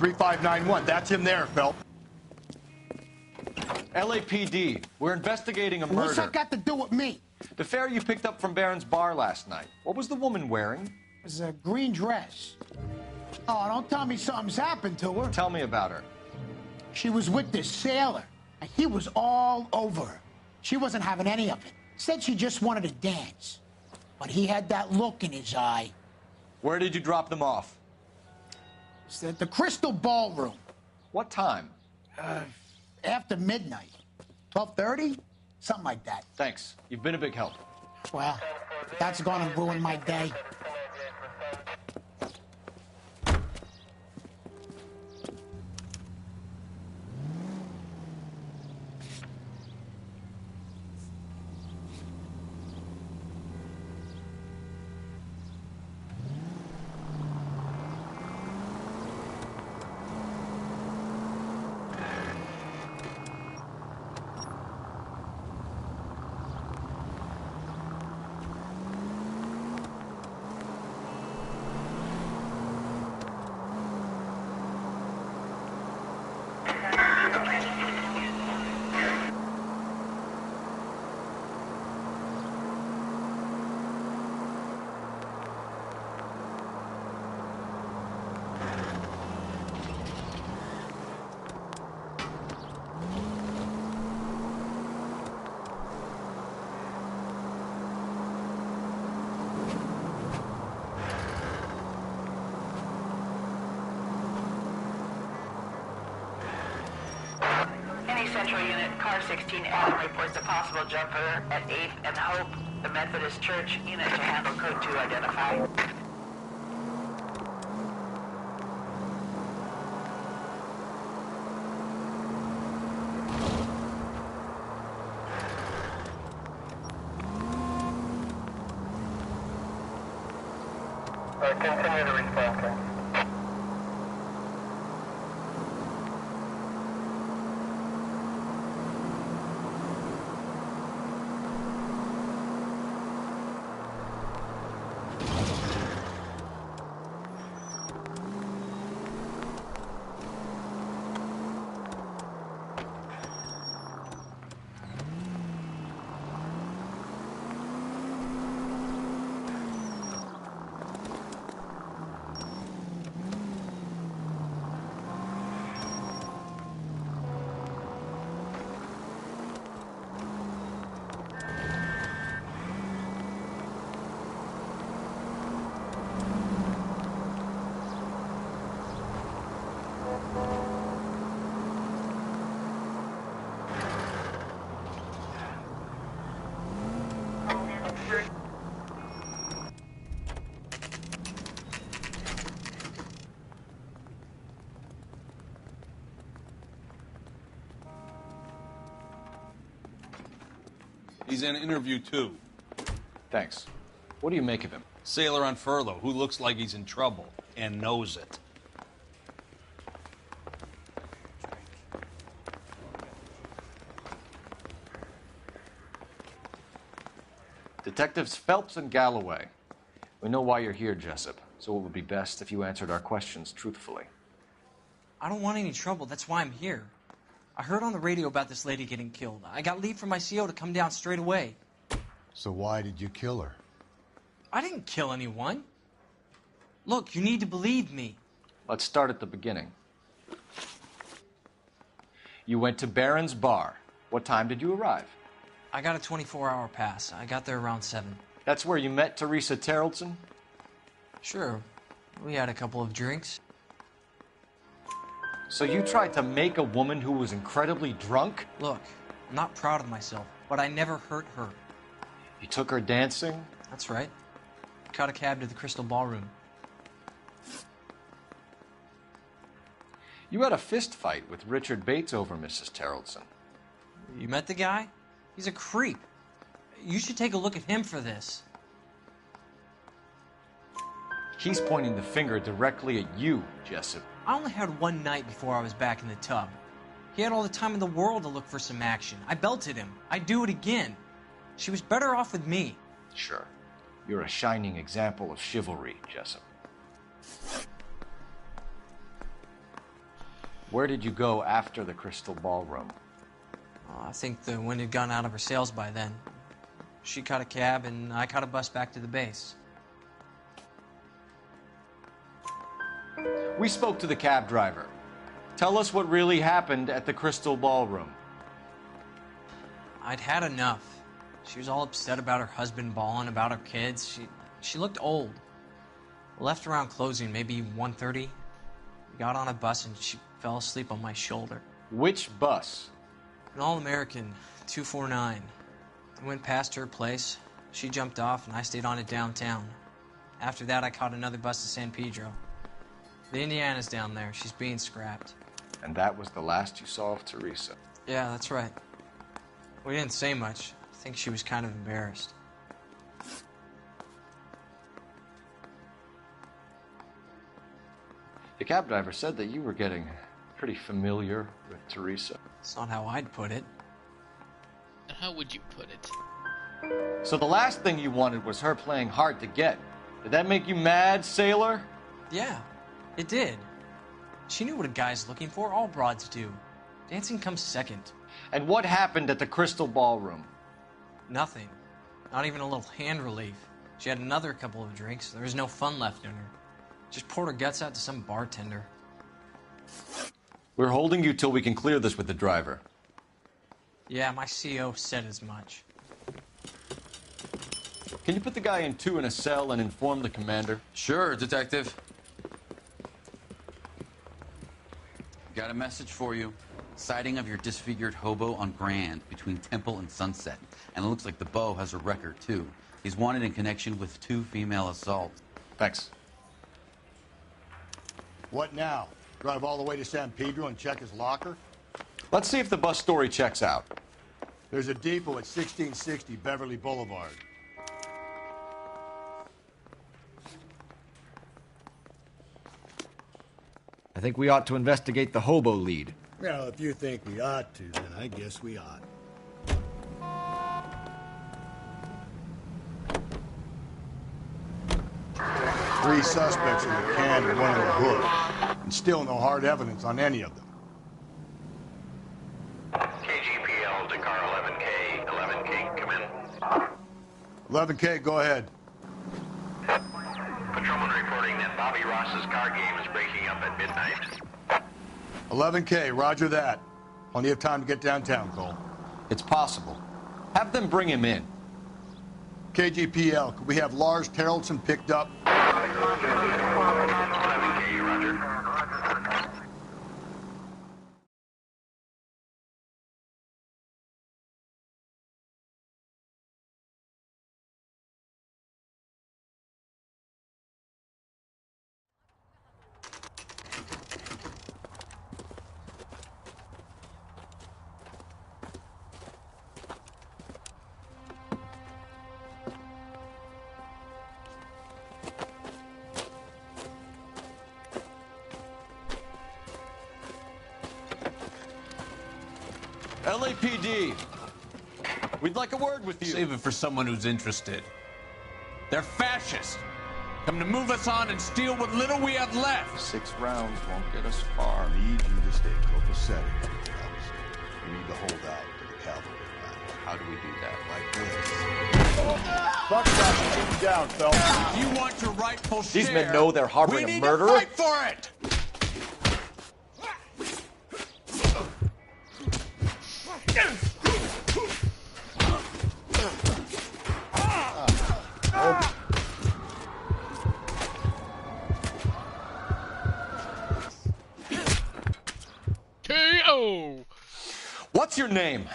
Speaker 4: $3591. That's him there, Phelps.
Speaker 2: LAPD, we're investigating a murder.
Speaker 21: What's that got to do with me?
Speaker 2: The fare you picked up from Barron's bar last night. What was the woman wearing?
Speaker 21: It was a green dress. Oh, don't tell me something's happened to her.
Speaker 2: Tell me about her.
Speaker 21: She was with this sailor, and he was all over her. She wasn't having any of it. Said she just wanted to dance. But he had that look in his eye.
Speaker 2: Where did you drop them off?
Speaker 21: It's at the Crystal Ballroom.
Speaker 2: What time?
Speaker 21: After midnight. 12:30? Something like that.
Speaker 2: Thanks. You've been a big help.
Speaker 21: Well, that's gonna ruin my day.
Speaker 17: Central Unit, Car 16 Adam reports a possible jumper at 8th and Hope. The Methodist Church unit to handle code 2 identified.
Speaker 20: Continue to respond.
Speaker 11: he's in interview 2.
Speaker 2: Thanks. What do you make of him?
Speaker 11: Sailor on furlough who looks like he's in trouble and knows it.
Speaker 2: Detectives Phelps and Galloway. We know why you're here, Jessup, so it would be best if you answered our questions truthfully.
Speaker 10: I don't want any trouble. That's why I'm here. I heard on the radio about this lady getting killed. I got leave from my CO to come down straight away.
Speaker 4: So why did you kill her?
Speaker 10: I didn't kill anyone. Look, you need to believe me.
Speaker 2: Let's start at the beginning. You went to Barron's Bar. What time did you arrive?
Speaker 10: I got a 24-hour pass. I got there around 7.
Speaker 2: That's where you met Teresa Terrellson?
Speaker 10: Sure. We had a couple of drinks.
Speaker 2: So you tried to make a woman who was incredibly drunk?
Speaker 10: Look, I'm not proud of myself, but I never hurt her.
Speaker 2: You took her dancing?
Speaker 10: That's right. Caught a cab to the Crystal Ballroom.
Speaker 2: You had a fist fight with Richard Bates over Mrs. Terrellson.
Speaker 10: You met the guy? He's a creep. You should take a look at him for this.
Speaker 2: He's pointing the finger directly at you, Jessup.
Speaker 10: I only had one night before I was back in the tub. He had all the time in the world to look for some action. I belted him. I'd do it again. She was better off with me.
Speaker 2: Sure. You're a shining example of chivalry, Jessup. Where did you go after the Crystal Ballroom?
Speaker 10: I think the wind had gone out of her sails by then. She caught a cab, and I caught a bus back to the base.
Speaker 2: We spoke to the cab driver. Tell us what really happened at the Crystal Ballroom.
Speaker 10: I'd had enough. She was all upset about her husband bawling about her kids. She looked old. Left around closing, maybe 1:30. We got on a bus and she fell asleep on my shoulder.
Speaker 2: Which bus?
Speaker 10: An All-American, 249. I went past her place. She jumped off and I stayed on it downtown. After that, I caught another bus to San Pedro. The Indiana's down there. She's being scrapped.
Speaker 2: And that was the last you saw of Teresa?
Speaker 10: Yeah, that's right. We didn't say much. I think she was kind of embarrassed.
Speaker 2: The cab driver said that you were getting pretty familiar with Teresa.
Speaker 10: It's not how I'd put it.
Speaker 1: And how would you put it?
Speaker 2: So the last thing you wanted was her playing hard to get. Did that make you mad, sailor?
Speaker 10: Yeah, it did. She knew what a guy's looking for. All broads do. Dancing comes second.
Speaker 2: And what happened at the Crystal Ballroom?
Speaker 10: Nothing. Not even a little hand relief. She had another couple of drinks. There was no fun left in her. Just poured her guts out to some bartender.
Speaker 2: We're holding you till we can clear this with the driver.
Speaker 10: Yeah, my CO said as much.
Speaker 2: Can you put the guy in 2 in a cell and inform the commander?
Speaker 22: Sure, Detective. Got a message for you. Sighting of your disfigured hobo on Grand between Temple and Sunset. And it looks like the beau has a record, too. He's wanted in connection with 2 female assaults.
Speaker 2: Thanks.
Speaker 4: What now? Drive all the way to San Pedro and check his locker?
Speaker 2: Let's see if the bus story checks out.
Speaker 4: There's a depot at 1660 Beverly Boulevard.
Speaker 7: I think we ought to investigate the hobo lead.
Speaker 6: Well, if you think we ought to, then I guess we ought.
Speaker 4: Three suspects in the can and one in the hood. And still no hard evidence on any of them.
Speaker 20: KGPL, Dakar 11K. 11K, come in.
Speaker 4: 11K, go ahead.
Speaker 20: Patrolman reporting that Bobby Ross's car game is breaking up at midnight.
Speaker 4: 11K, roger that. Plenty of time to get downtown, Cole.
Speaker 2: It's possible. Have them bring him in.
Speaker 4: KGPL, could we have Lars Terrellson picked up?
Speaker 20: 11K, roger.
Speaker 22: PD. We'd like a word with you.
Speaker 11: Save it for someone who's interested. They're fascists. Come to move us on and steal what little we have left.
Speaker 2: 6 rounds won't get us far.
Speaker 4: I need you to stay copacetic, Phelps. You need to hold out to the cavalry line.
Speaker 22: How do we do that?
Speaker 4: Like this. Buckshot, keep him down, Phelps.
Speaker 11: If you want your rightful share,
Speaker 2: These men know they're harboring
Speaker 11: we
Speaker 2: a
Speaker 11: need
Speaker 2: murderer?
Speaker 11: to fight for it!
Speaker 1: KO!
Speaker 2: What's your name?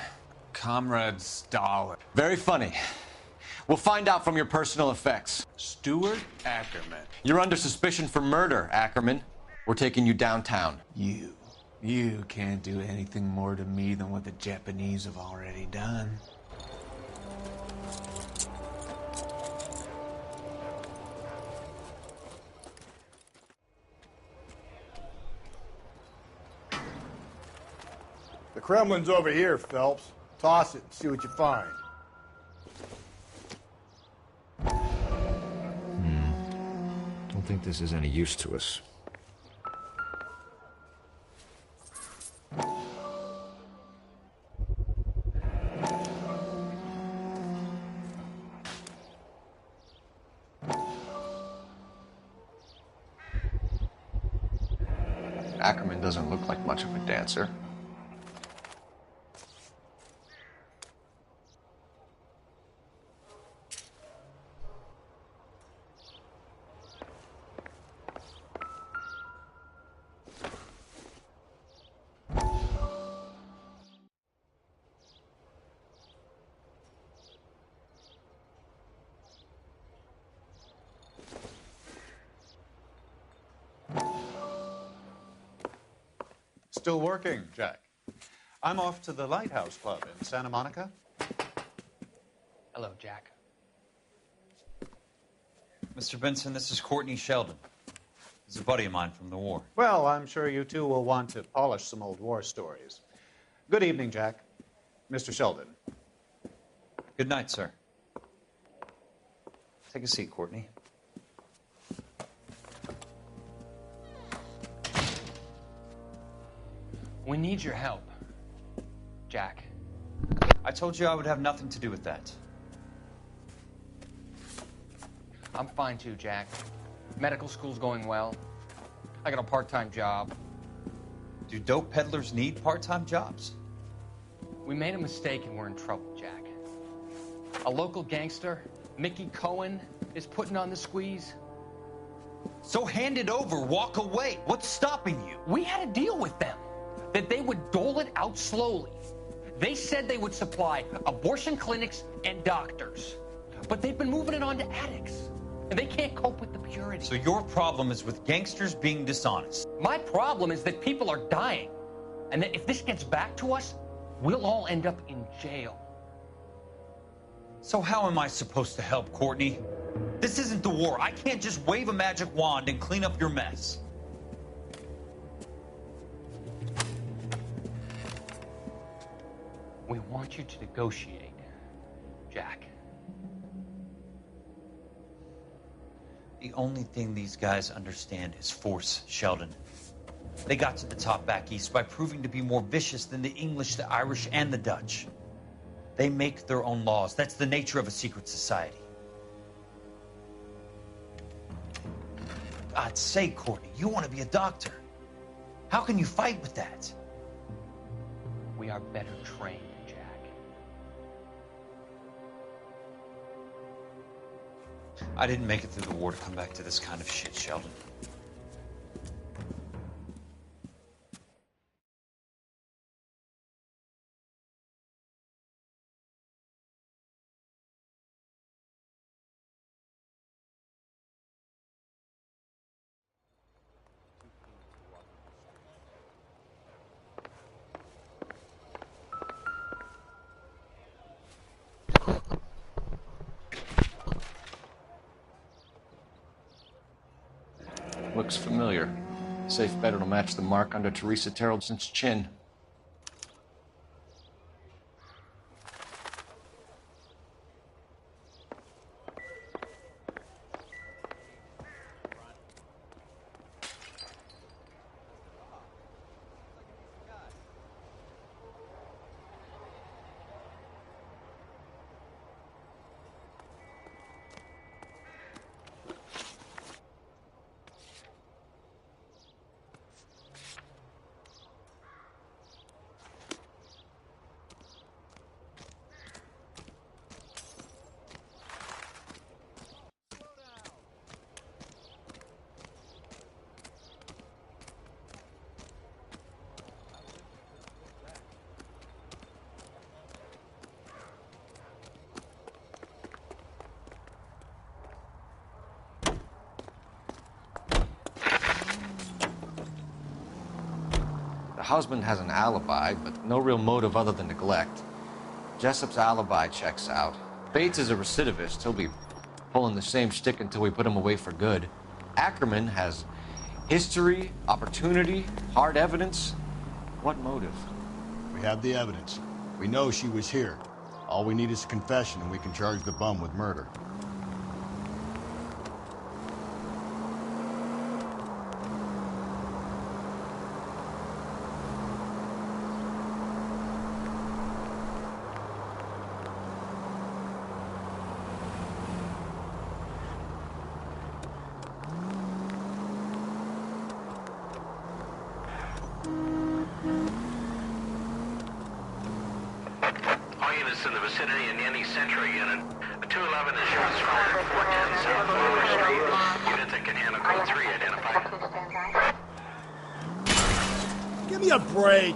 Speaker 11: Comrade Stalin.
Speaker 2: Very funny. We'll find out from your personal effects.
Speaker 11: Stuart Ackerman.
Speaker 2: You're under suspicion for murder, Ackerman. We're taking you downtown.
Speaker 11: You can't do anything more to me than what the Japanese have already done.
Speaker 4: The Kremlin's over here, Phelps. Toss it and see what you find.
Speaker 7: Don't think this is any use to us.
Speaker 2: Ackerman doesn't look like much of a dancer.
Speaker 5: Still working, Jack. I'm off to the Lighthouse Club in Santa Monica.
Speaker 8: Hello, Jack.
Speaker 22: Mr. Benson, this is Courtney Sheldon. He's a buddy of mine from the war.
Speaker 5: Well, I'm sure you two will want to polish some old war stories. Good evening, Jack. Mr. Sheldon.
Speaker 22: Good night, sir. Take a seat, Courtney.
Speaker 8: We need your help, Jack.
Speaker 22: I told you I would have nothing to do with that.
Speaker 8: I'm fine too, Jack. Medical school's going well. I got a part-time job.
Speaker 22: Do dope peddlers need part-time jobs?
Speaker 8: We made a mistake and we're in trouble, Jack. A local gangster, Mickey Cohen, is putting on the squeeze.
Speaker 22: So hand it over, walk away. What's stopping you?
Speaker 8: We had a deal with them that they would dole it out slowly. They said they would supply abortion clinics and doctors, but they've been moving it on to addicts, and they can't cope with the purity.
Speaker 22: So your problem is with gangsters being dishonest.
Speaker 8: My problem is that people are dying, and that if this gets back to us, we'll all end up in jail.
Speaker 22: So how am I supposed to help, Courtney? This isn't the war. I can't just wave a magic wand and clean up your mess.
Speaker 8: We want you to negotiate, Jack.
Speaker 22: The only thing these guys understand is force, Sheldon. They got to the top back east by proving to be more vicious than the English, the Irish, and the Dutch. They make their own laws. That's the nature of a secret society. God's sake, Courtney, you want to be a doctor. How can you fight with that?
Speaker 8: We are better trained, Jack.
Speaker 22: I didn't make it through the war to come back to this kind of shit, Sheldon.
Speaker 2: Looks familiar. Safe bet it'll match the mark under Teresa Terrelson's chin. husband has an alibi, but no real motive other than neglect. Jessup's alibi checks out. Bates is a recidivist. He'll be pulling the same shtick until we put him away for good. Ackerman has history, opportunity, hard evidence. What motive?
Speaker 4: We have the evidence. We know she was here. All we need is a confession, and we can charge the bum with murder.
Speaker 20: All units in the vicinity in any Central unit. A 211 is shots fired at 410 South Flower Street. Units that can handle code 3 identified.
Speaker 6: Give me a break.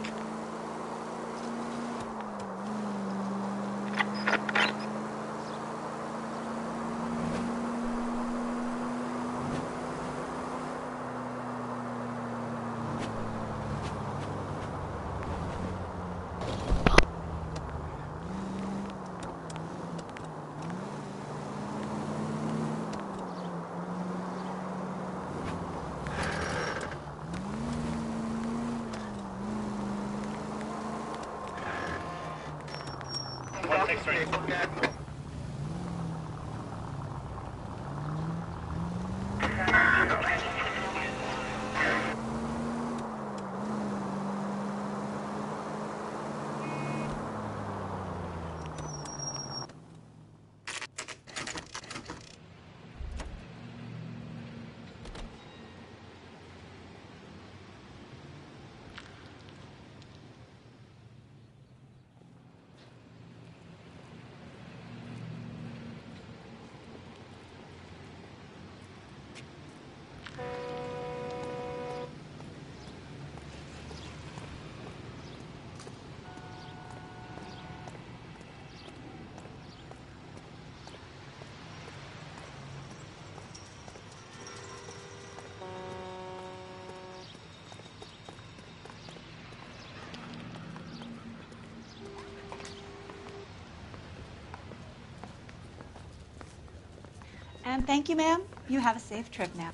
Speaker 12: And thank you, ma'am. You have a safe trip now.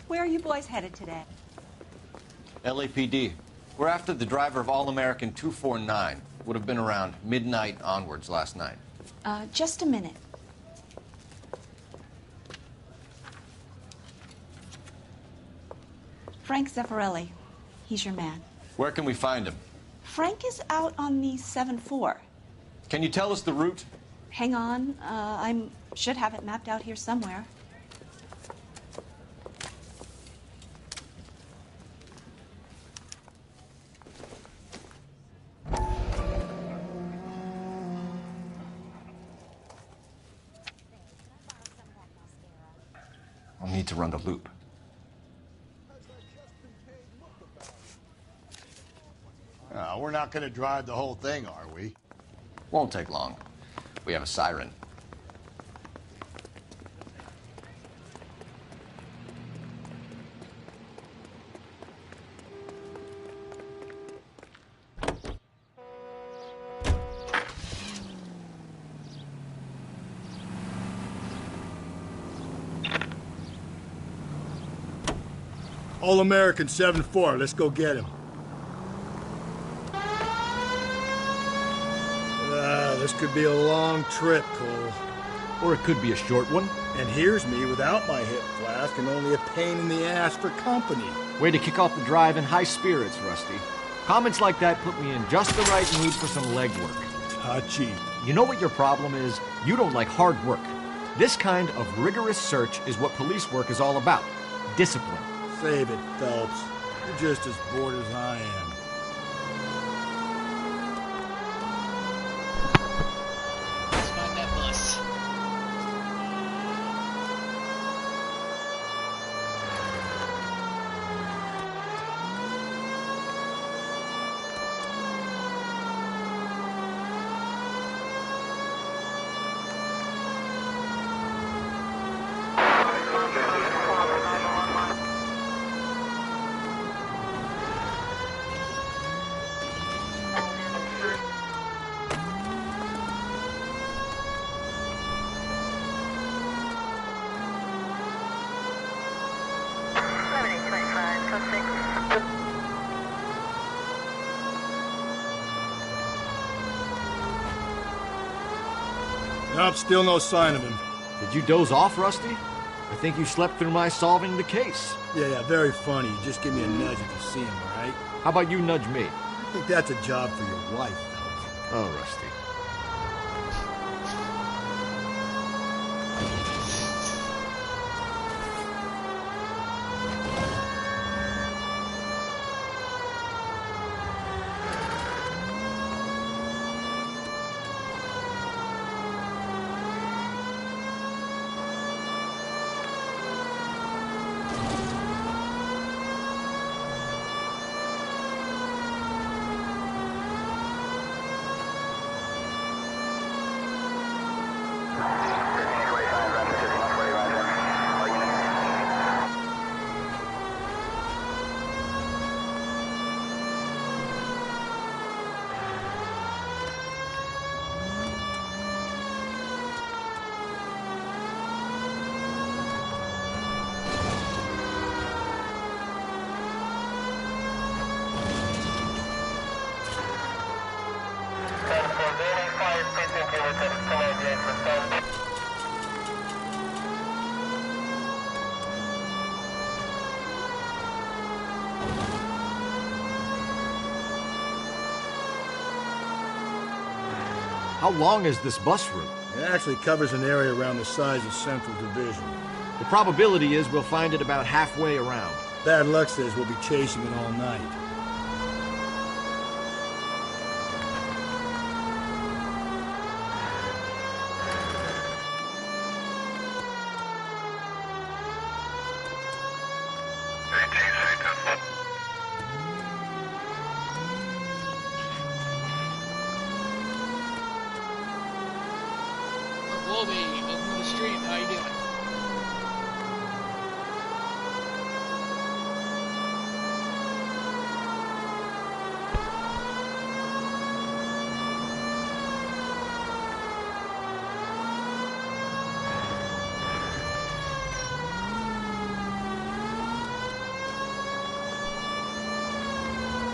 Speaker 12: Where are you boys headed today?
Speaker 2: LAPD. We're after the driver of All-American 249. Would have been around midnight onwards last night.
Speaker 12: Just a minute. Frank Zeffirelli. He's your man.
Speaker 2: Where can we find him?
Speaker 12: Frank is out on the 7-4.
Speaker 2: Can you tell us the route?
Speaker 12: Hang on. I should have it mapped out here somewhere.
Speaker 2: I'll need to run the loop.
Speaker 4: We're not going to drive the whole thing, are we?
Speaker 2: Won't take long. We have a siren.
Speaker 6: All-American 7-4. Let's go get him. This could be a long trip, Cole.
Speaker 7: Or it could be a short one.
Speaker 6: And here's me without my hip flask and only a pain in the ass for company.
Speaker 7: Way to kick off the drive in high spirits, Rusty. Comments like that put me in just the right mood for some legwork.
Speaker 6: Hachi.
Speaker 7: You know what your problem is? You don't like hard work. This kind of rigorous search is what police work is all about. Discipline.
Speaker 6: Save it, Phelps. You're just as bored as I am.
Speaker 1: Let's find that bus.
Speaker 6: Cops still no sign of him.
Speaker 7: Did you doze off, Rusty? I think you slept through my solving the case.
Speaker 6: Yeah, very funny. You just give me a nudge if you see him, all right?
Speaker 7: How about you nudge me?
Speaker 6: I think that's a job for your wife, Phelps.
Speaker 7: Oh, Rusty. How long is this bus route?
Speaker 6: It actually covers an area around the size of Central Division.
Speaker 7: The probability is we'll find it about halfway around.
Speaker 6: Bad luck says we'll be chasing it all night.
Speaker 1: Wolby, welcome to the stream. How you doing?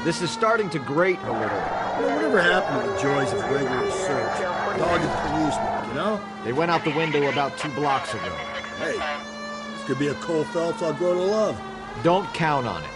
Speaker 7: This is starting to grate a little.
Speaker 6: Whatever happened to the joys of regular search? Dogged policemen, you know?
Speaker 7: They went out the window about 2 blocks ago.
Speaker 6: Hey, this could be a Cole Phelps I'll grow to love.
Speaker 7: Don't count on it.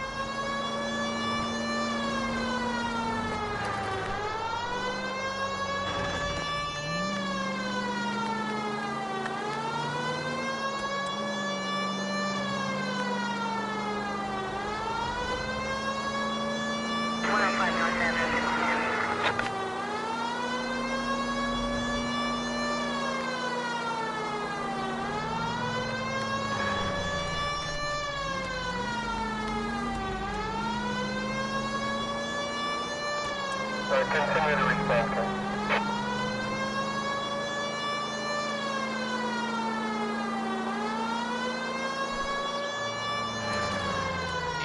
Speaker 20: Continue to respond.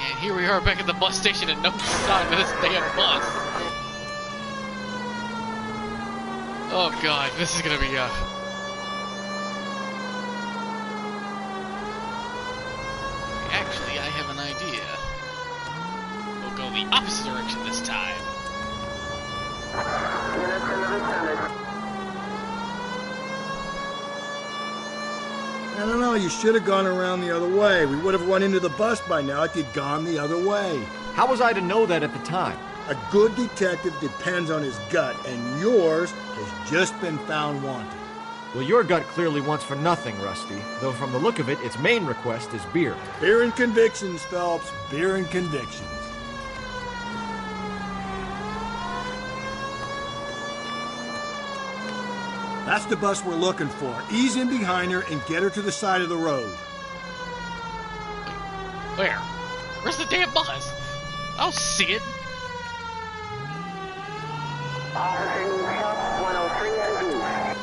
Speaker 1: And here we are back at the bus station and no sign of this damn bus. Oh god, this is gonna be Actually, I have an idea. We'll go the opposite direction this time.
Speaker 6: I don't know, you should have gone around the other way. We would have run into the bus by now if you'd gone the other way.
Speaker 7: How was I to know that at the time?
Speaker 6: A good detective depends on his gut, and yours has just been found wanting.
Speaker 7: Well, your gut clearly wants for nothing, Rusty. Though from the look of it, its main request is beer.
Speaker 6: Beer and convictions, Phelps. Beer and convictions. That's the bus we're looking for. Ease in behind her and get her to the side of the road.
Speaker 1: Where? Where's the damn bus? I don't see it.
Speaker 13: Officer needs help, 103 and B.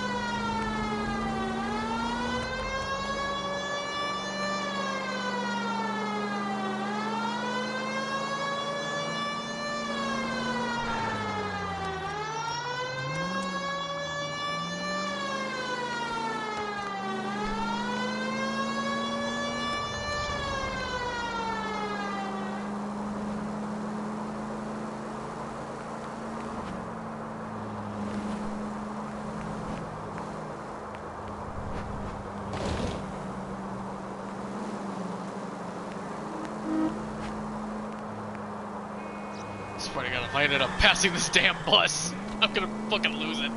Speaker 1: swear to God, if I ended up passing this damn bus, I'm gonna fucking lose it.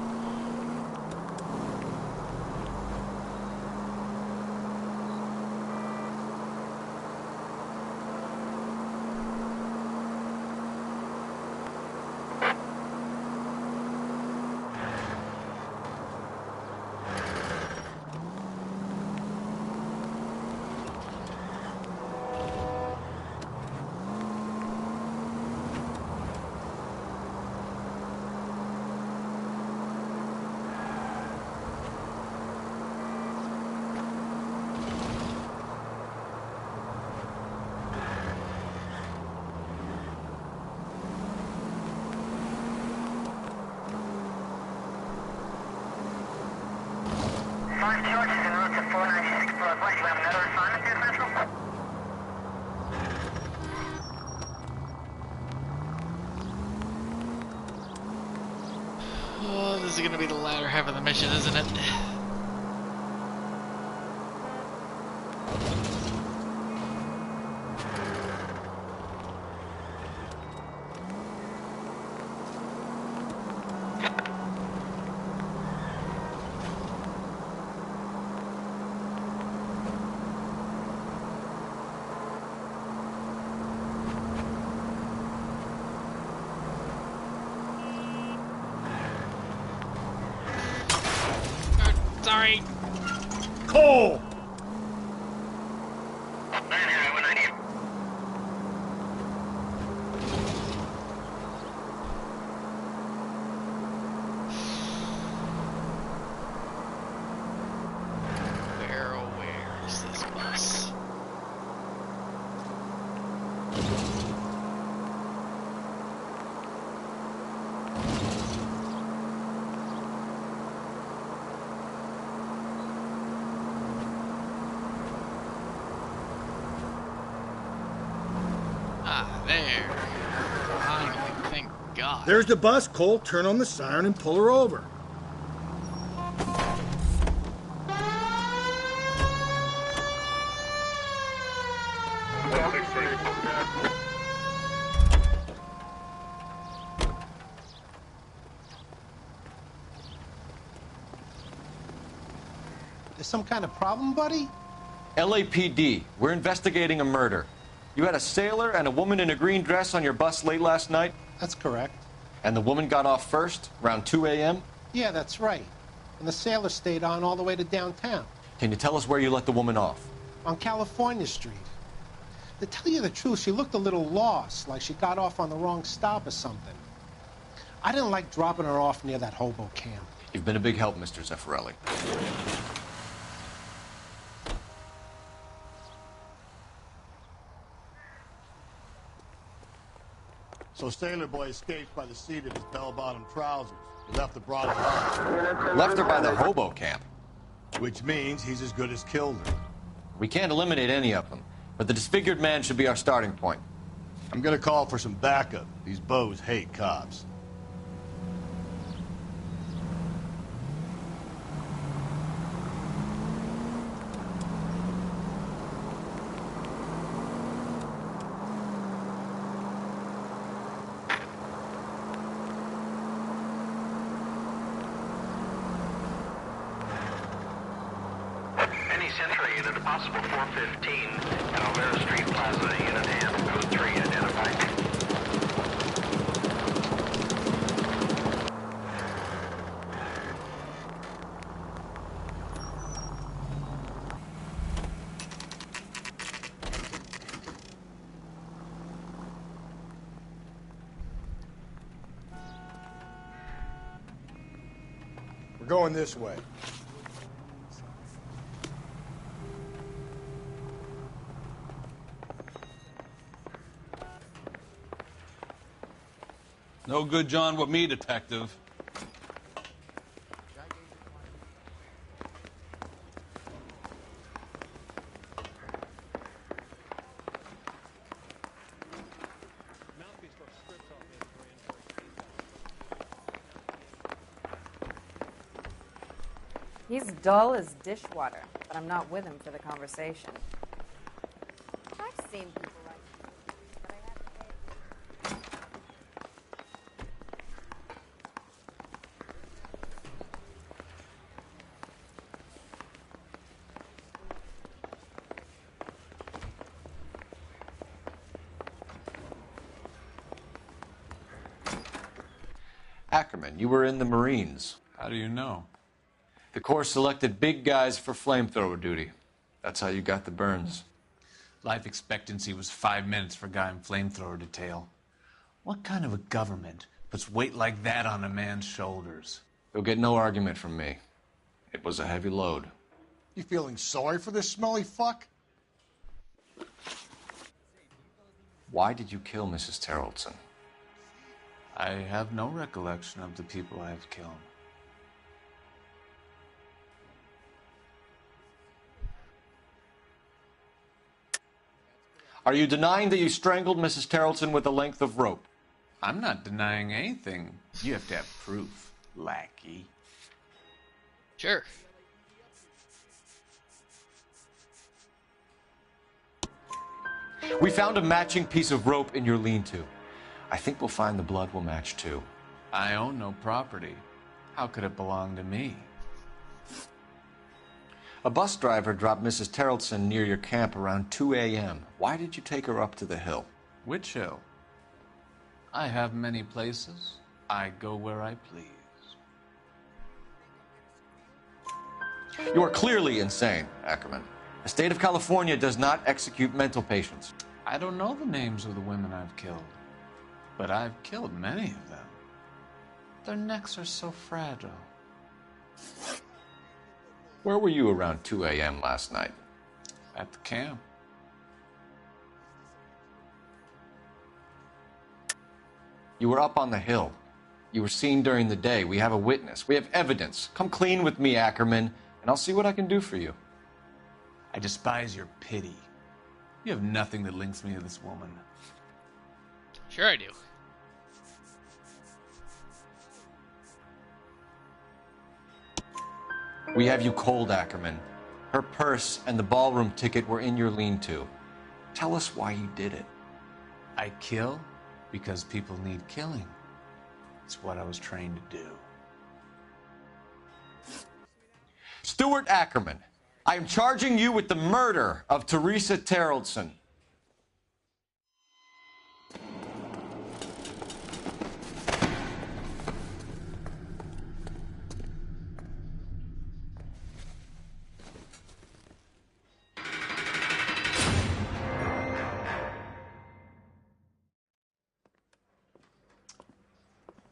Speaker 1: Oh, this is gonna be the latter half of the mission, isn't it? Sorry.
Speaker 6: Cole!
Speaker 1: Where is this bus? There. Finally, thank God.
Speaker 6: There's the bus, Cole. Turn on the siren and pull her over.
Speaker 9: There's some kind of problem, buddy?
Speaker 2: LAPD, we're investigating a murder. You had a sailor and a woman in a green dress on your bus late last night?
Speaker 9: That's correct.
Speaker 2: And the woman got off first, around 2 a.m.?
Speaker 9: Yeah, that's right. And the sailor stayed on all the way to downtown.
Speaker 2: Can you tell us where you let the woman off?
Speaker 9: On California Street. To tell you the truth, she looked a little lost, like she got off on the wrong stop or something. I didn't like dropping her off near that hobo camp.
Speaker 2: You've been a big help, Mr. Zeffirelli.
Speaker 4: So Sailor Boy escaped by the seat of his bell-bottom trousers. He left the broad alone.
Speaker 2: Left her by the hobo camp.
Speaker 4: Which means he's as good as killed her.
Speaker 2: We can't eliminate any of them, but the disfigured man should be our starting point.
Speaker 4: I'm gonna call for some backup. These bows hate cops.
Speaker 20: Century unit, a possible 415, Calvera Street Plaza, unit hand, code 3, identified.
Speaker 4: We're going this way.
Speaker 11: No good John with me, detective.
Speaker 15: He's dull as dishwater, but I'm not with him for the conversation. I've seen people like him, but I haven't.
Speaker 2: Ackerman, you were in the Marines.
Speaker 11: How do you know?
Speaker 2: The Corps selected big guys for flamethrower duty. That's how you got the burns.
Speaker 11: Life expectancy was 5 minutes for a guy in flamethrower detail. What kind of a government puts weight like that on a man's shoulders?
Speaker 2: You'll get no argument from me. It was a heavy load.
Speaker 4: You feeling sorry for this smelly fuck?
Speaker 2: Why did you kill Mrs. Terrelson?
Speaker 11: I have no recollection of the people I have killed.
Speaker 2: Are you denying that you strangled Mrs. Terrelson with a length of rope?
Speaker 11: I'm not denying anything. You have to have proof, lackey.
Speaker 1: Sure.
Speaker 2: We found a matching piece of rope in your lean-to. I think we'll find the blood will match too.
Speaker 11: I own no property. How could it belong to me?
Speaker 2: A bus driver dropped Mrs. Terrelson near your camp around 2 a.m. Why did you take her up to the hill?
Speaker 11: Which hill? I have many places. I go where I please.
Speaker 2: You are clearly insane, Ackerman. The state of California does not execute mental patients.
Speaker 11: I don't know the names of the women I've killed, but I've killed many of them. Their necks are so fragile.
Speaker 2: Where were you around 2 a.m. last night?
Speaker 11: At the camp.
Speaker 2: You were up on the hill. You were seen during the day. We have a witness. We have evidence. Come clean with me, Ackerman, and I'll see what I can do for you.
Speaker 11: I despise your pity. You have nothing that links me to this woman.
Speaker 1: Sure I do.
Speaker 2: We have you cold, Ackerman. Her purse and the ballroom ticket were in your lean-to. Tell us why you did it.
Speaker 11: I kill because people need killing. It's what I was trained to do.
Speaker 2: Stuart Ackerman, I am charging you with the murder of Teresa Terrelson.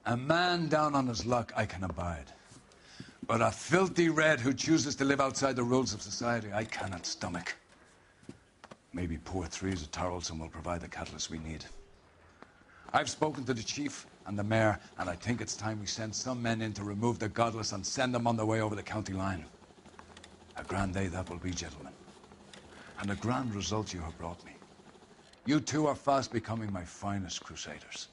Speaker 16: A man down on his luck I can abide. But a filthy red who chooses to live outside the rules of society, I cannot stomach. Maybe poor Teresa Terrelson will provide the catalyst we need. I've spoken to the chief and the mayor, and I think it's time we send some men in to remove the godless and send them on their way over the county line. A grand day that will be, gentlemen. And a grand result you have brought me. You two are fast becoming my finest crusaders.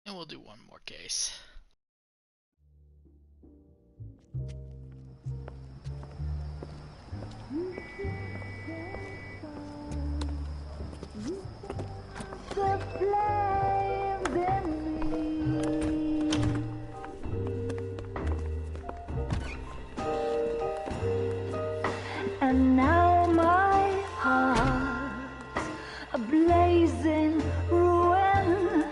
Speaker 1: And we'll do one more case.
Speaker 18: The flames in me. And now my heart's a blazing ruin.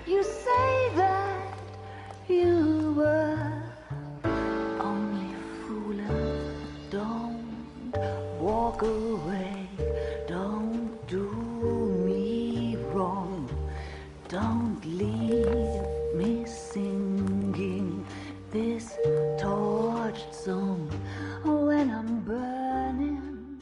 Speaker 18: You say that you were only fooling. Don't walk away. Don't do me wrong. Don't leave me singing this torched song when I'm burning.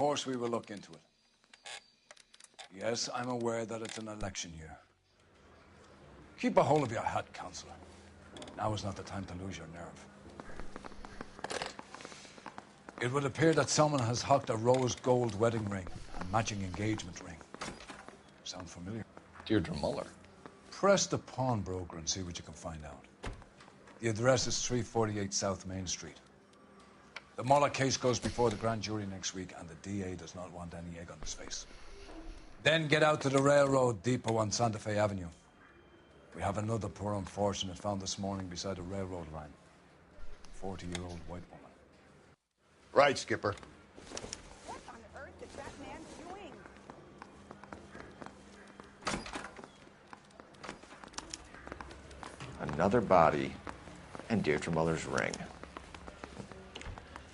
Speaker 16: course we will look into it. Yes, I'm aware that it's an election year. Keep a hold of your hat, Counselor. Now is not the time to lose your nerve. It would appear that someone has hocked a rose gold wedding ring and matching engagement ring. Sound familiar?
Speaker 2: Deirdre Muller.
Speaker 16: Press the pawnbroker and see what you can find out. The address is 348 South Main Street. The Muller case goes before the grand jury next week, and the DA does not want any egg on his face. Then get out to the railroad depot on Santa Fe Avenue. We have another poor unfortunate found this morning beside a railroad line. 40-year-old white woman.
Speaker 4: Right, Skipper.
Speaker 12: What on earth is that man doing?
Speaker 2: Another body and Deirdre Muller's ring.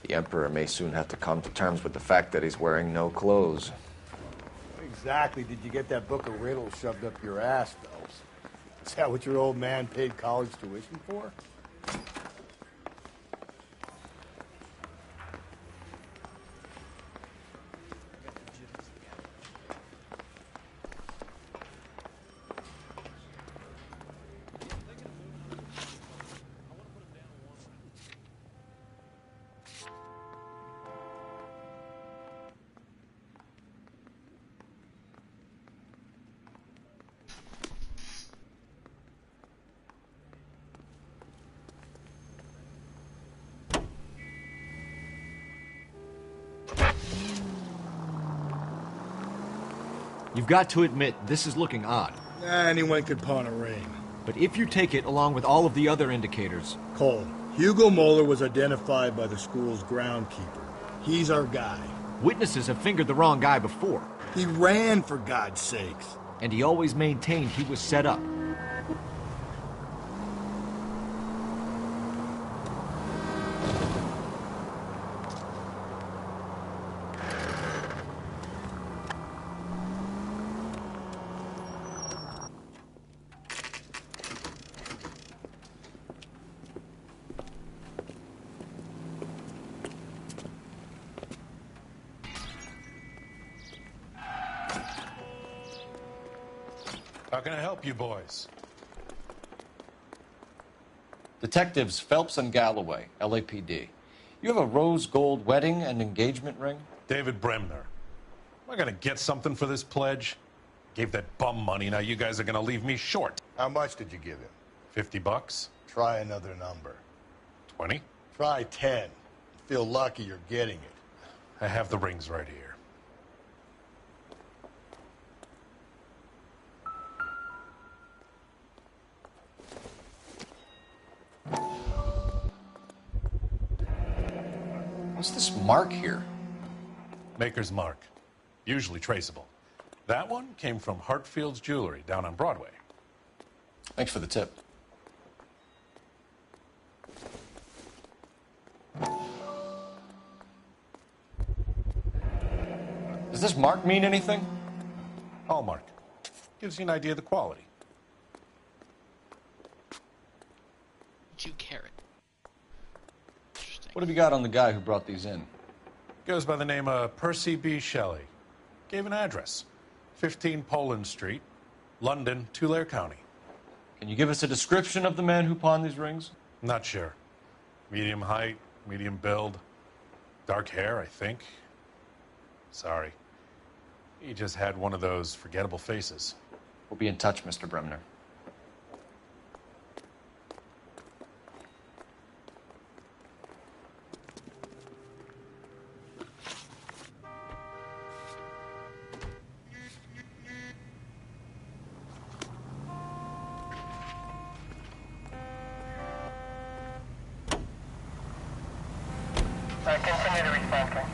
Speaker 2: The Emperor may soon have to come to terms with the fact that he's wearing no clothes.
Speaker 6: What exactly did you get that book of riddles shoved up your ass, Phelps? Is that what your old man paid college tuition for?
Speaker 7: You've got to admit, this is looking odd.
Speaker 6: Anyone could pawn a ring.
Speaker 7: But if you take it along with all of the other indicators...
Speaker 6: Cole, Hugo Moeller was identified by the school's groundkeeper. He's our guy.
Speaker 7: Witnesses have fingered the wrong guy before.
Speaker 6: He ran, for God's sakes.
Speaker 7: And he always maintained he was set up.
Speaker 14: How can I help you boys?
Speaker 2: Detectives Phelps and Galloway, LAPD. You have a rose gold wedding and engagement ring?
Speaker 14: David Bremner. Am I gonna get something for this pledge? Gave that bum money, now you guys are gonna leave me short.
Speaker 4: How much did you give him?
Speaker 14: $50?
Speaker 4: Try another number.
Speaker 14: 20?
Speaker 4: Try 10. Feel lucky you're getting it.
Speaker 14: I have the rings right here.
Speaker 2: What's this mark here?
Speaker 14: Maker's mark. Usually traceable. That one came from Hartfield's Jewelry down on Broadway.
Speaker 2: Thanks for the tip. Does this mark mean anything?
Speaker 14: Hallmark. Gives you an idea of the quality.
Speaker 1: 2 carat.
Speaker 2: What have you got on the guy who brought these in?
Speaker 14: Goes by the name of Percy B. Shelley. Gave an address. 15 Poland Street, London, Tulare County.
Speaker 2: Can you give us a description of the man who pawned these rings?
Speaker 14: Not sure. Medium height, medium build. Dark hair, I think. Sorry. He just had one of those forgettable faces.
Speaker 2: We'll be in touch, Mr. Bremner.
Speaker 13: Continue to respond, sir.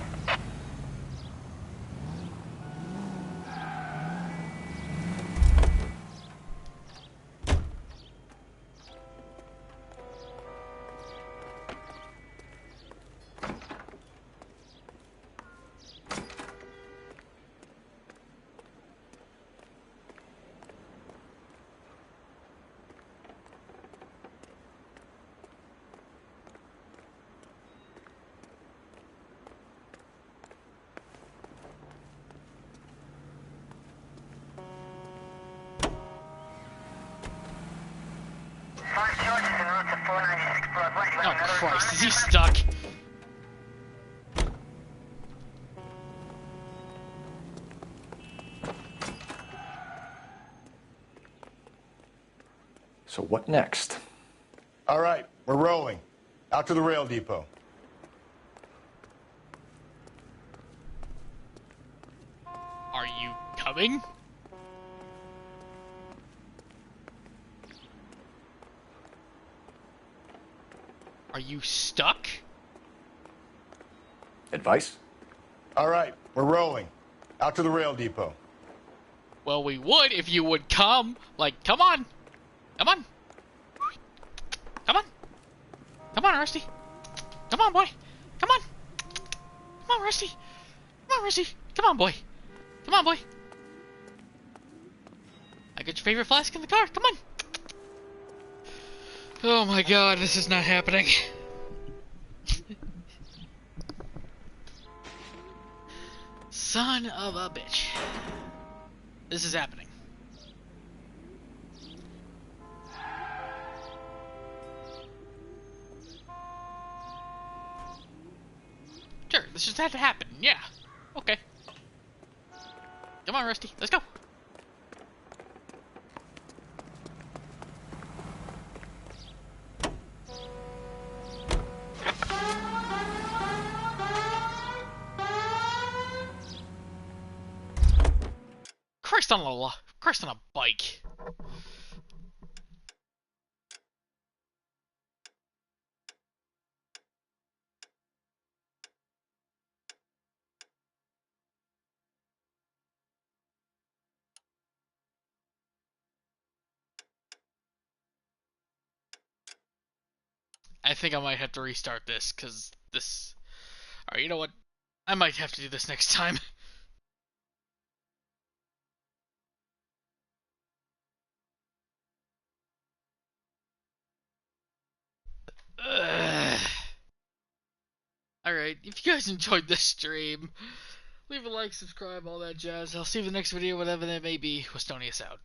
Speaker 1: he stuck?
Speaker 2: So what next?
Speaker 4: All right, we're rolling. Out to the rail depot.
Speaker 1: Are you coming? Are you stuck?
Speaker 2: Advice?
Speaker 4: All right, we're rolling. Out to the rail depot.
Speaker 1: Well, we would if you would come. Like, come on. Come on. Come on. Come on, Rusty. Come on, boy. Come on. Come on, Rusty. Come on, Rusty. Come on, boy. Come on, boy. I got your favorite flask in the car. Come on. Oh my god, this is not happening. Son of a bitch. This is happening. Sure, this just had to happen. Yeah. Okay. Come on, Rusty. Let's go. Christ on a bike. I think I might have to restart this, because this... Alright, you know what? I might have to do this next time. Alright, if you guys enjoyed this stream, leave a like, subscribe, all that jazz. I'll see you in the next video, whatever that may be. Westonius out.